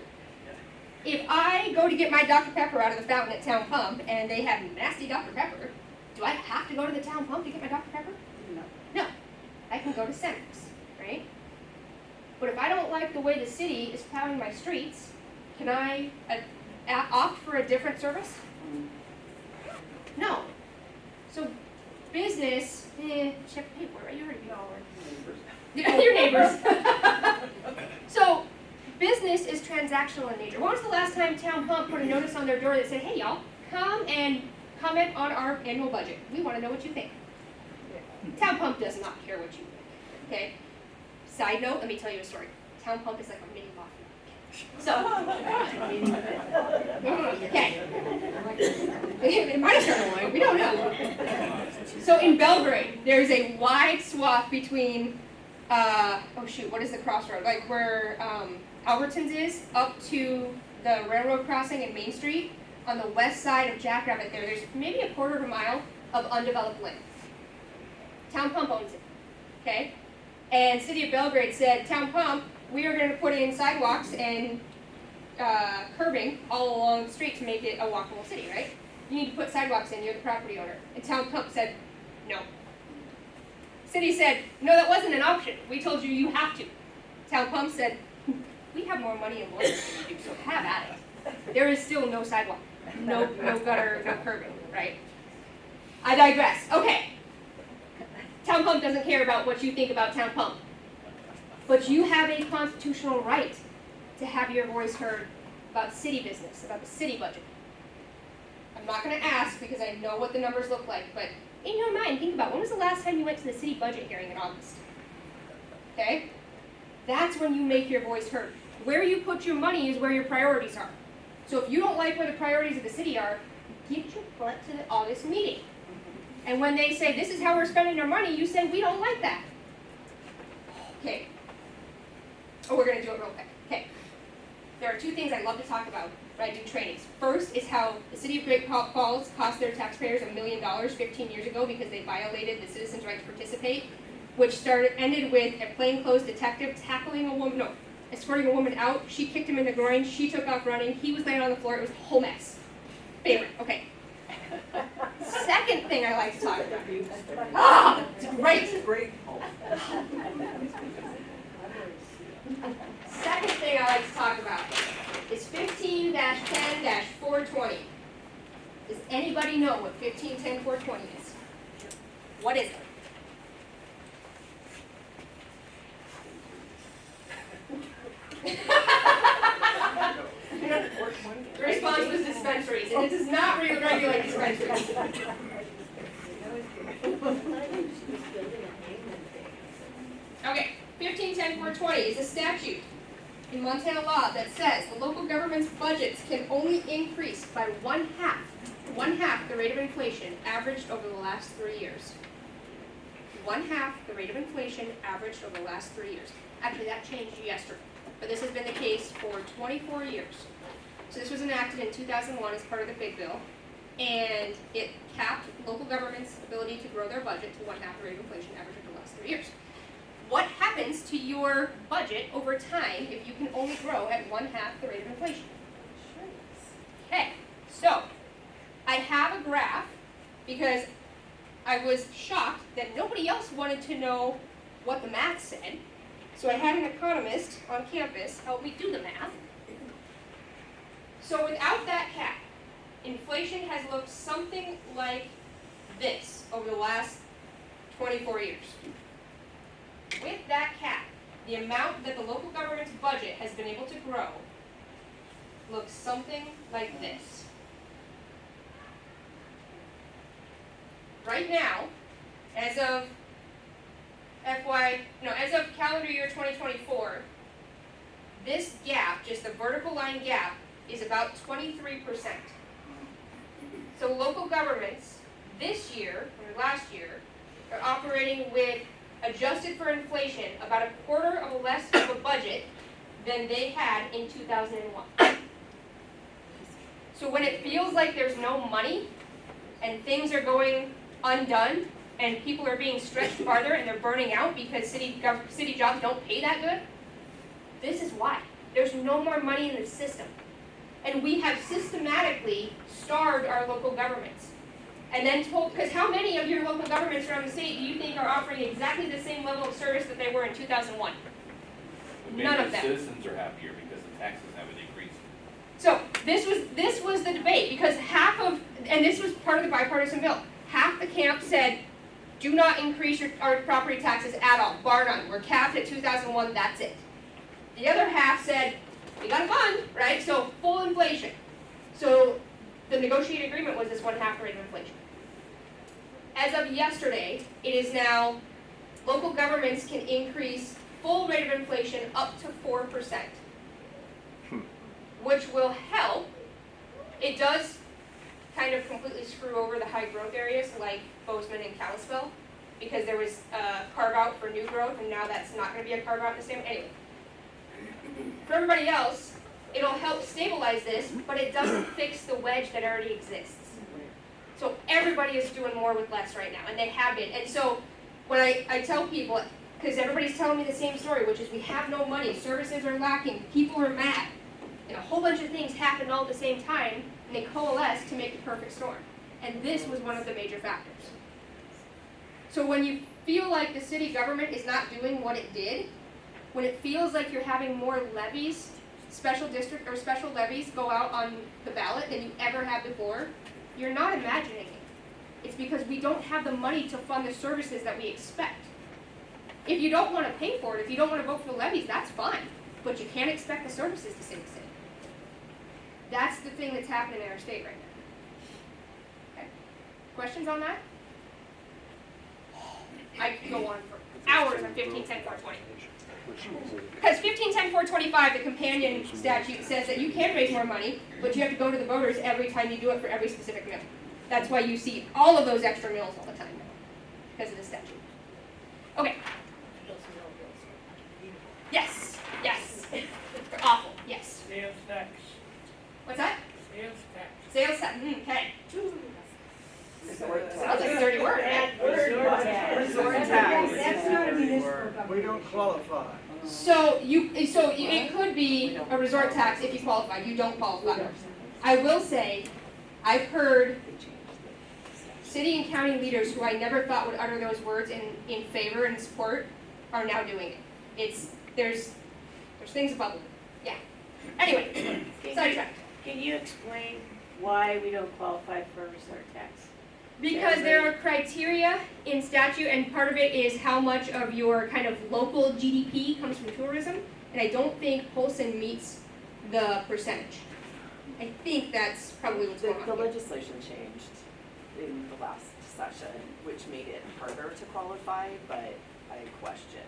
If I go to get my Dr. Pepper out of the fountain at town pump and they have nasty Dr. Pepper, do I have to go to the town pump to get my Dr. Pepper? No. I can go to Cemex, right? But if I don't like the way the city is plowing my streets, can I opt for a different service? No. So business, check the paper, right? You already know. Yeah, your neighbors. So business is transactional in nature. When was the last time Town Pump put a notice on their door that said, hey y'all, come and comment on our annual budget. We want to know what you think. Town Pump does not care what you think, okay? Side note, let me tell you a story. Town Pump is like a mini mafia. So, okay. It might have turned away, we don't know. So in Belgrade, there's a wide swath between, what is the crossroad? Like where Albertsons is, up to the railroad crossing in Main Street. On the west side of Jackrabbit there's maybe a quarter of a mile of undeveloped land. Town Pump owns it, okay? And City of Belgrade said, Town Pump, we are going to put in sidewalks and curbing all along the street to make it a walkable city, right? You need to put sidewalks in, you're the property owner. And Town Pump said, no. City said, no, that wasn't an option. We told you you have to. Town Pump said, we have more money and lawyers than you do, so have at it. There is still no sidewalk, no gutter, no curbing, right? I digress. Okay. Town Pump doesn't care about what you think about Town Pump. But you have a constitutional right to have your voice heard about city business, about the city budget. I'm not going to ask because I know what the numbers look like, but in your mind, think about when was the last time you went to the city budget hearing in August? Okay? That's when you make your voice heard. Where you put your money is where your priorities are. So if you don't like where the priorities of the city are, get your butt to the August meeting. And when they say, this is how we're spending our money, you say, we don't like that. Okay. Oh, we're going to do it real quick. Okay. There are two things I love to talk about when I do trainings. First is how the city of Great Falls cost their taxpayers $1 million 15 years ago because they violated the citizens' right to participate, which ended with a plainclothes detective escorting a woman out. She kicked him in the groin. She took off running. He was laying on the floor. It was a whole mess. Favorite. Okay. Second thing I like to talk about. It's great. Second thing I like to talk about is 15-10-420. Does anybody know what 15-10-420 is? What is it? The response was dispensaries, and it does not regulate dispensaries. Okay, 15-10-420 is a statute in Montana law that says the local government's budgets can only increase by one half the rate of inflation averaged over the last 3 years. 1/2 the rate of inflation averaged over the last 3 years. Actually, that changed yesterday, but this has been the case for 24 years. So this was enacted in 2001 as part of the big bill, and it capped local government's ability to grow their budget to 1/2 the rate of inflation averaged over the last 3 years. What happens to your budget over time if you can only grow at 1/2 the rate of inflation? Okay, so I have a graph because I was shocked that nobody else wanted to know what the math said. So I had an economist on campus help me do the math. So without that cap, inflation has looked something like this over the last 24 years. With that cap, the amount that the local government's budget has been able to grow looks something like this. Right now, as of calendar year 2024, this gap, just the vertical line gap, is about 23%. So local governments this year, or last year, are operating with, adjusted for inflation, about a quarter of a less of a budget than they had in 2001. So when it feels like there's no money, and things are going undone, and people are being stretched farther and they're burning out because city jobs don't pay that good, this is why. There's no more money in the system. And we have systematically starved our local governments. And then told, because how many of your local governments around the state do you think are offering exactly the same level of service that they were in 2001? None of them. Maybe the citizens are happier because the taxes haven't increased. So this was the debate, because half of, and this was part of the bipartisan bill, half the camp said, do not increase our property taxes at all, bar none. We're capped at 2001, that's it. The other half said, we got a fund, right? So full inflation. So the negotiated agreement was this 1/2 rate of inflation. As of yesterday, it is now local governments can increase full rate of inflation up to 4%, which will help. It does kind of completely screw over the high growth areas like Bozeman and Kalispell, because there was a carve out for new growth, and now that's not going to be a carve out in the same. Anyway, for everybody else, it'll help stabilize this, but it doesn't fix the wedge that already exists. So everybody is doing more with less right now, and they have been. And so when I tell people, because everybody's telling me the same story, which is we have no money, services are lacking, people are mad, and a whole bunch of things happen all at the same time, and they coalesce to make the perfect storm. And this was one of the major factors. So when you feel like the city government is not doing what it did, when it feels like you're having more levies, special district or special levies go out on the ballot than you ever have before, you're not imagining it. It's because we don't have the money to fund the services that we expect. If you don't want to pay for it, if you don't want to vote for the levies, that's fine. But you can't expect the services to stay the same. That's the thing that's happening in our state right now. Okay. Questions on that? I could go on for hours on 1510-420. Because 1510-425, the companion statute, says that you can raise more money, but you have to go to the voters every time you do it for every specific mill. That's why you see all of those extra mills all the time now, because of the statute. Okay. Yes, yes. They're awful, yes. Sales tax. What's that? Sales tax. Sales tax, okay. Resort Sounds like a dirty word. Resort tax. That's not a municipal government. We don't qualify. So it could be a resort tax if you qualify. You don't qualify. I will say, I've heard city and county leaders who I never thought would utter those words in favor and support are now doing it. There's things above them. Yeah. Anyway, sidetrack. Can you explain why we don't qualify for a resort tax? Because there are criteria in statute, and part of it is how much of your kind of local GDP comes from tourism, and I don't think Polson meets the percentage. I think that's probably what's going on The here. legislation changed in the last session, which made it harder to qualify, but I question.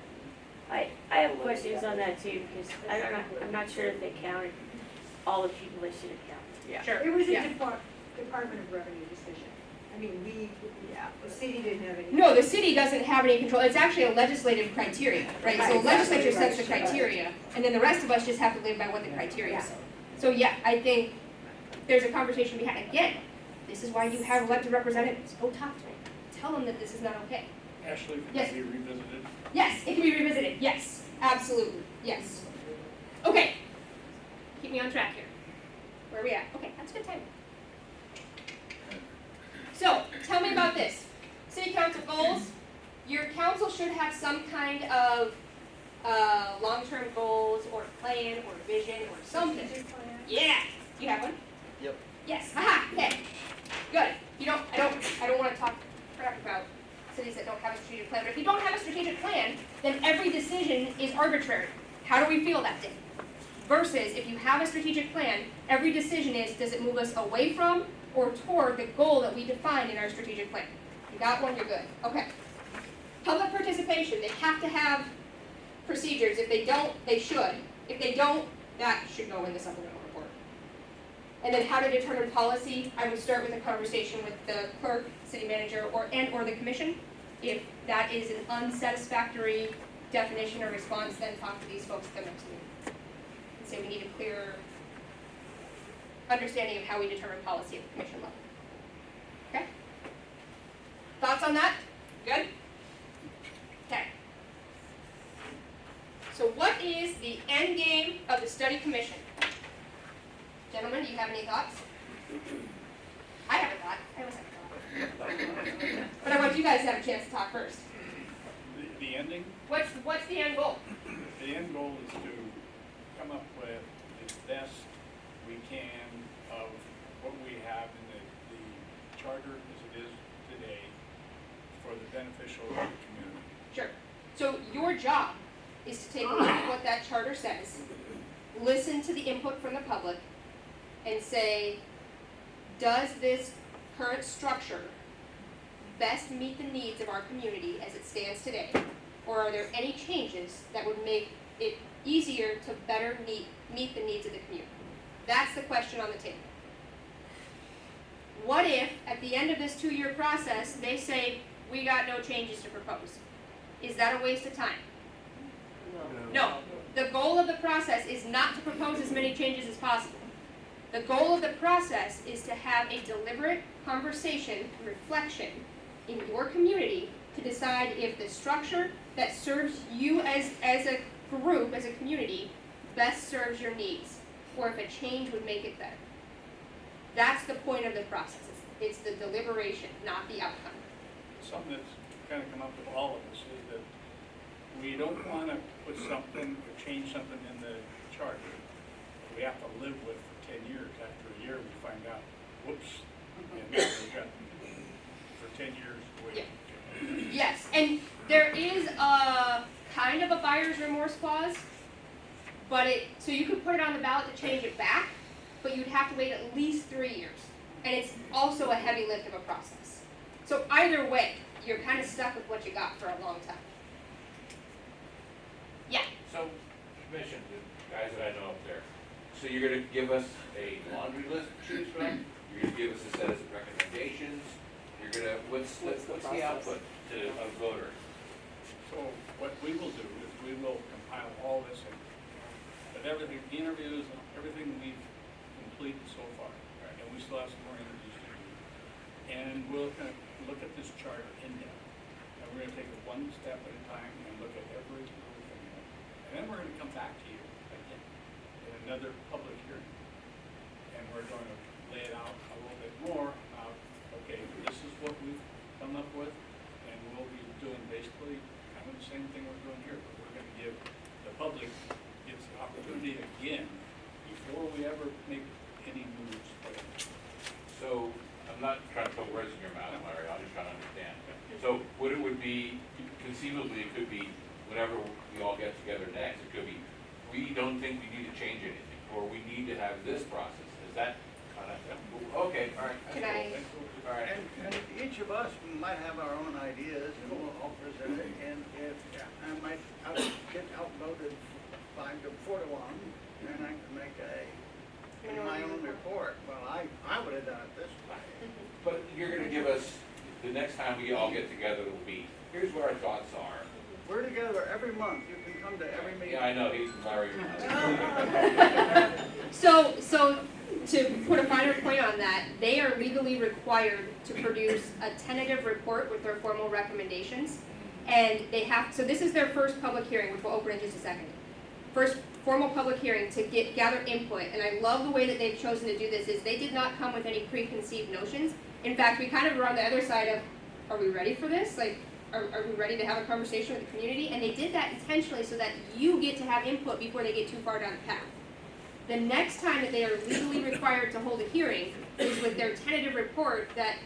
I have questions on that too, because I'm not sure if they counted all the people they should have counted. Yeah. Sure. It was a Yeah. Department of Revenue decision. I mean, the city didn't have any. No, the city doesn't have any control. It's actually a legislative criteria, right? So the legislature sets the criteria, and then the rest of us just have to live by what the criteria say. So yeah, I think there's a conversation behind. Again, this is why you have elected representatives. Go talk to them. Tell them that this is not okay. Ashley, can Yes. it be revisited? Yes, it can be revisited. Yes, absolutely. Yes. Okay. Keep me on track here. Where are we at? Okay, that's good time. So, tell me about this. City council goals. Your council should have some kind of long-term goals or plan or vision or something. Yeah. Do you have one? Yep. Yes. Haha. Okay. Good. I don't want to talk crap about cities that don't have a strategic plan. But if you don't have a strategic plan, then every decision is arbitrary. How do we feel that day? Versus if you have a strategic plan, every decision is, does it move us away from or toward the goal that we defined in our strategic plan? You got one, you're good. Okay. Public participation, they have to have procedures. If they don't, they should. If they don't, that should go in the supplemental report. And then how to determine policy, I would start with a conversation with the clerk, city manager, or the commission. If that is an unsatisfactory definition or response, then talk to these folks at the next meeting. And say we need a clearer understanding of how we determine policy at the commission level. Okay? Thoughts on that? Good? Okay. So what is the end game of the study commission? Gentlemen, do you have any thoughts? I have a thought. I always have a thought. But I want you guys to have a chance to talk first. The ending? What's the end goal? The end goal is to come up with the best we can of what we have in the charter as it is today for the beneficial of the community. Sure. So your job is to take a look at what that charter says, listen to the input from the public, and say, does this current structure best meet the needs of our community as it stands today? Or are there any changes that would make it easier to better meet the needs of the community? That's the question on the table. What if, at the end of this 2-year process, they say, we got no changes to propose? Is that a waste of time? No. The goal of the process is not to propose as many changes as possible. The goal of the process is to have a deliberate conversation, reflection in your community to decide if the structure that serves you as a group, as a community, best serves your needs, or if a change would make it better. That's the point of the process. It's the deliberation, not the outcome. Something that's kind of come up with all of us is that we don't want to put something or change something in the charter we have to live with for 10 years. After a year, we find out, whoops, and now we've got for 10 years waiting. Yeah. Yes, and there is a kind of a buyer's remorse clause, but so you could put it on the ballot to change it back, but you'd have to wait at least 3 years. And it's also a heavy lift of a process. So either way, you're kind of stuck with what you got for a long time. Yeah. So, commission, the guys that I know up there, so you're gonna give us a laundry list to choose from? You're gonna give us a set of recommendations? You're gonna, what's the output to a voter? So what we will do is we will compile all this in, but everything, interviews, everything we've completed so far, and we still have some more interviews to do. And we'll kind of look at this charter in depth, and we're gonna take it one step at a time and look at every little thing. And then we're gonna come back to you again in another public hearing, and we're going to lay it out a little bit more about, okay, this is what we've come up with, and we'll be doing basically kind of the same thing we're doing here, but we're gonna give the public gives the opportunity again before we ever make any moves. So, I'm not trying to put words in your mouth, Larry, I'm just trying to understand. So, what it would be, conceivably, it could be whenever we all get together next, it could be, we don't think we need to change anything, or we need to have this process. Is that kind of, okay, all right. Can I? All right. And each of us might have our own ideas, and we'll all present it, and if I might get outvoted 5 to 4 to 1, then I can make my own report. Well, I would have done it this way. But you're gonna give us, the next time we all get together, it will be, here's what our thoughts are. We're together every month. You can come to every meeting. Yeah, I know, he's Larry. So to put a finer point on that, they are legally required to produce a tentative report with their formal recommendations. And they have, so this is their first public hearing, which we'll open in just a second. First formal public hearing to gather input, and I love the way that they've chosen to do this, is they did not come with any preconceived notions. In fact, we kind of were on the other side of, are we ready for this? Like, are we ready to have a conversation with the community? And they did that intentionally so that you get to have input before they get too far down the path. The next time that they are legally required to hold a hearing is with their tentative report that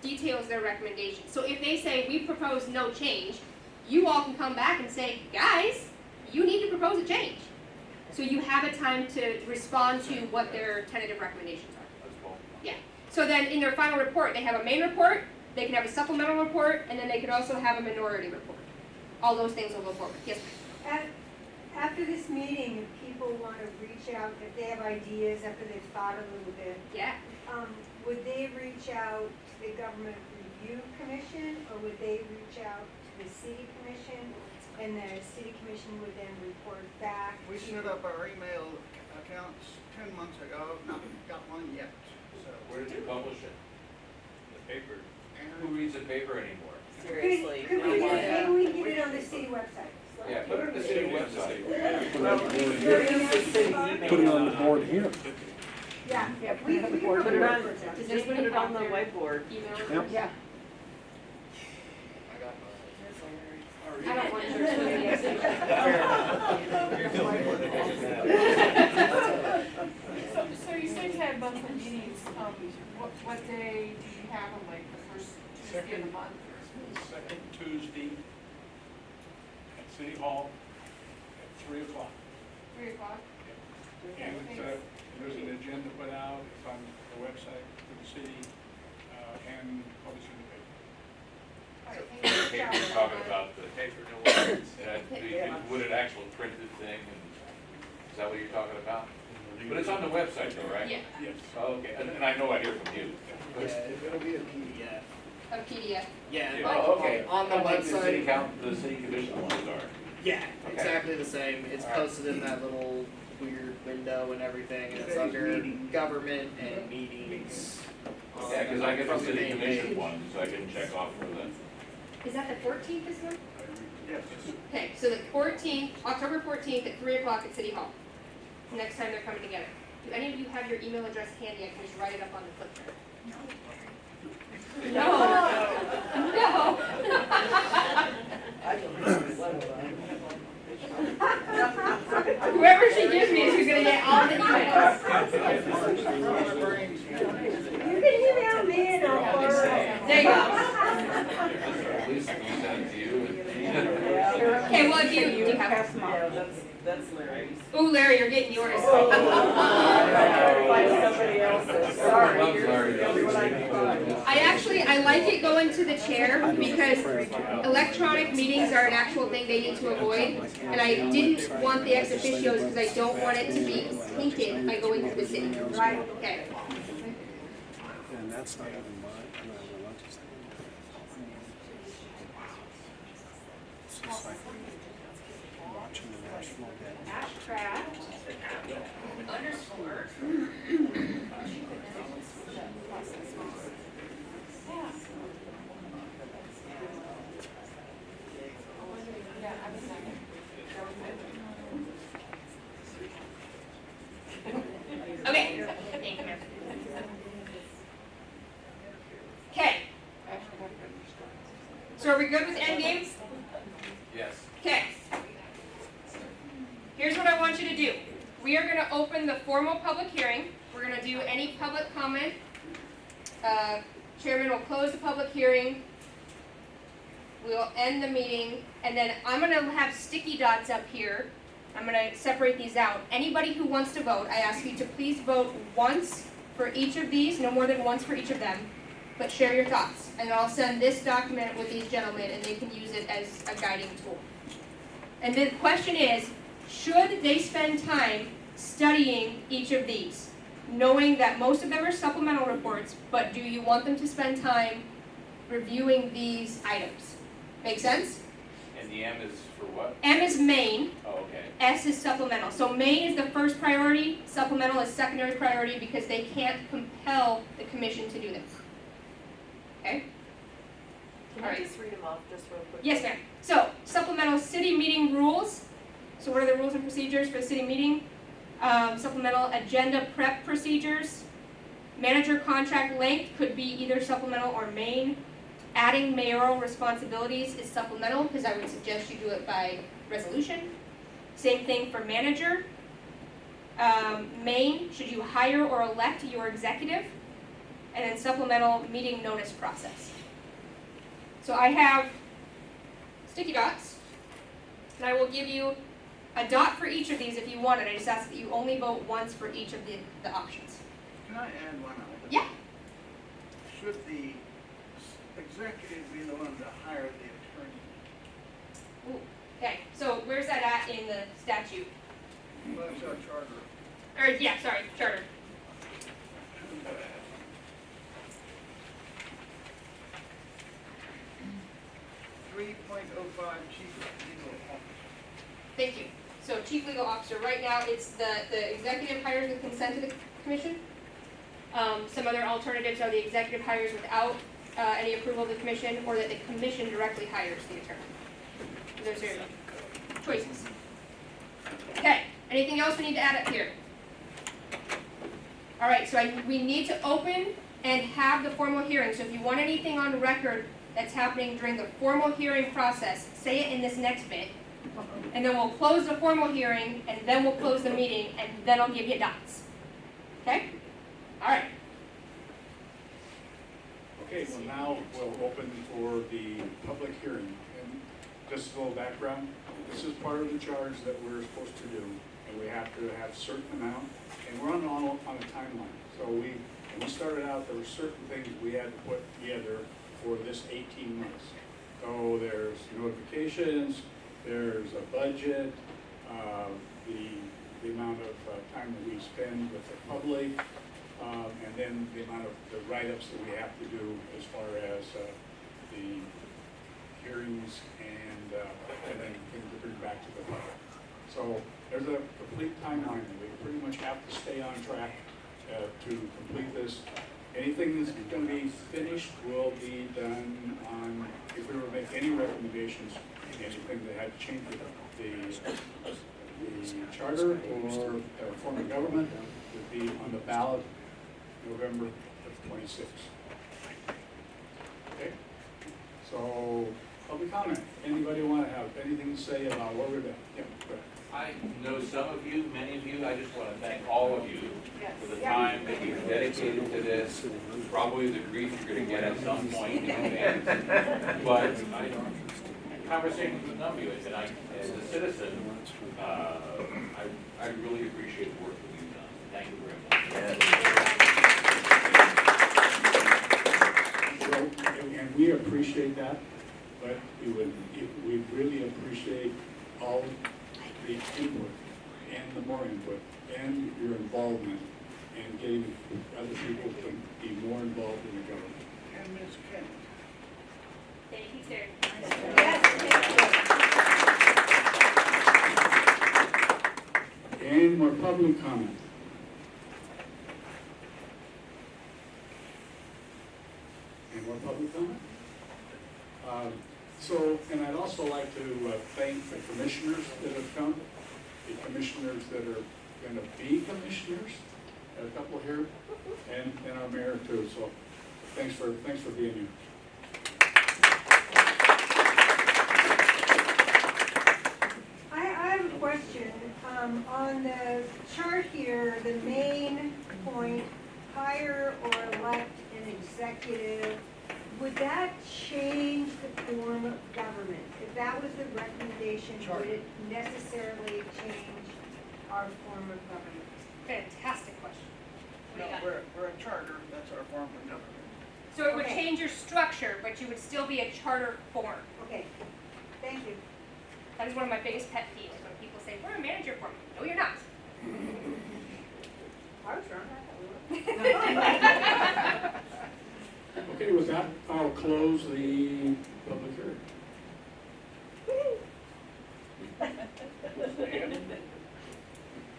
details their recommendation. So if they say, we propose no change, you all can come back and say, guys, you need to propose a change. So you have a time to respond to what their tentative recommendations are. That's cool. Yeah. So then in their final report, they have a main report, they can have a supplemental report, and then they could also have a minority report. All those things will go forward. Yes, ma'am. After this meeting, if people want to reach out, if they have ideas after they've thought a little bit, Yeah. would they reach out to the Government Review Commission, or would they reach out to the City Commission? And the City Commission would then report back? We set up our email accounts 10 months ago, not got one yet, so. Where did you publish it? The paper. Who reads the paper anymore? Seriously, Could no we more. get, maybe we can get it on the city website. Yeah, put it on the city website. Put it on the board here. Yeah. Put it on, just put it on the whiteboard. Email. Yeah. I got mine. I don't want your social media. So you said you had monthly meetings, what day do you have them, like the first Tuesday of the month? Second Tuesday at City Hall at 3 o'clock. 3 o'clock? And there's an agenda put out, it's on the website for the city, and published in the paper. All right, The thank you. paper's talking about the paper, would it actually printed thing, and is that what you're talking about? But it's on the website though, right? Yeah, Yes. Oh, okay, and I know I hear from you. Yeah, it'll be a PDF. a PDF. Yeah, Oh, okay. on the Like the city website. the city commission ones are. Yeah, Okay. exactly the same. It's All right. posted in that little weird window and everything, and it's Today's under meeting. government and meetings. Yeah, because I get the from city main commission page. one, so I can check off for the. Is that the 14th this month? Yes. Okay, so the 14th, October 14th at 3 o'clock at City Hall. Next time they're coming together. Do any of you have your email address handy? I can just write it up on the clipboard. No. No. Whoever she gives me is who's gonna get all the emails. You can email me and I'll forward it. There you go. At least we send it to you. Okay, well, if you have. Yeah, that's Larry's. Ooh, Larry, you're getting yours. Find somebody else's, sorry. Loves Larry, though. I like it going to the chair because electronic meetings are an actual thing they need to avoid. And I didn't want the ex officios because I don't want it to be tainted by going to the city. Right? Okay. And that's not even mine. It's just like watching the national game. Abstract. Underscore. Okay. Thank you, ma'am. Okay. So are we good with end games? Yes. Okay. Here's what I want you to do. We are going to open the formal public hearing. We're going to do any public comment. Chairman will close the public hearing. We'll end the meeting, and then I'm going to have sticky dots up here. I'm going to separate these out. Anybody who wants to vote, I ask you to please vote once for each of these, no more than once for each of them, but share your thoughts. And I'll send this document with these gentlemen, and they can use it as a guiding tool. And the question is, should they spend time studying each of these? Knowing that most of them are supplemental reports, but do you want them to spend time reviewing these items? Make sense? And the M is for what? M is main, Oh, okay. S is supplemental. So main is the first priority, supplemental is secondary priority because they can't compel the commission to do this. Okay? Can All I right. just read them off just real quick? Yes, ma'am. So, supplemental city meeting rules. So what are the rules and procedures for the city meeting? Supplemental agenda prep procedures. Manager contract length could be either supplemental or main. Adding mayoral responsibilities is supplemental because I would suggest you do it by resolution. Same thing for manager. Main, should you hire or elect your executive? and then supplemental meeting notice process. So I have sticky dots, and I will give you a dot for each of these if you want it. I just ask that you only vote once for each of the options. Can I add one item? Yeah. Should the executive be the one to hire the attorney? Ooh, okay, so where's that at in the statute? Well, it's our charter. Or, yeah, sorry, charter. 3.05 chief legal officer. Thank you. So chief legal officer, right now, it's the executive hires with consent of the commission. Some other alternatives are the executive hires without any approval of the commission, or that the commission directly hires the attorney. Those are your choices. Okay, anything else we need to add up here? All right, so we need to open and have the formal hearing. So if you want anything on record that's happening during the formal hearing process, say it in this next bit. And then we'll close the formal hearing, and then we'll close the meeting, and then I'll give you dots. Okay? All right. Okay, well now we'll open for the public hearing. And just a little background, this is part of the charge that we're supposed to do, and we have to have a certain amount, and we're on a timeline. So when we started out, there were certain things we had to put together for this 18 months. So there's notifications, there's a budget, the amount of time that we spend with the public, and then the amount of the write-ups that we have to do as far as the hearings and then things to bring back to the public. So there's a complete timeline, and we pretty much have to stay on track to complete this. Anything that's going to be finished will be done on, if we were to make any recommendations, anything that had to change with the charter or form of government would be on the ballot November 26th. Okay? So, public comment. Anybody want to have anything to say about what we're doing? Yeah, go ahead. I know some of you, many of you, I just want to thank all of you for the time that you've dedicated to this, probably the grief you're going to get at some point in advance. But conversations with a number of you, and as a citizen, I really appreciate the work that you've done. Thank you very much. So, and we appreciate that, but we really appreciate all the input and the more input and your involvement in getting other people to be more involved in the government. And Ms. Kent. Thank you, sir. Any more public comment? Any more public comment? And I'd also like to thank the commissioners that have come, the commissioners that are going to be commissioners, a couple here, and our mayor too. So thanks for being here. I have a question. On the chart here, the main point, hire or elect an executive, would that change the form of government? If that was the recommendation, would it necessarily change our form of government? Fantastic question. No, we're a charter, that's our form of government. So it would change your structure, but you would still be a charter form. Okay, thank you. That is one of my biggest pet peeves, when people say, we're a manager form. No, you're not. I was wrong. Okay, with that, I'll close the public hearing.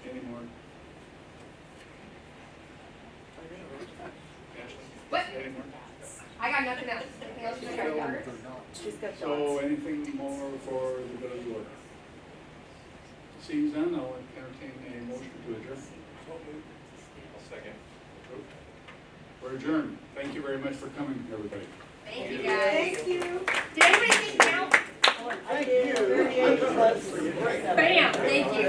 Any more? What? Any more? I got nothing else. Anything else you guys got? She's got So dots. anything more for the good of the order? Seeing none, I'll entertain a motion to adjourn. Second. We're adjourned. Thank you very much for coming, everybody. Thank you, guys. Thank you. Did anybody think now? Thank you. Bam, thank you.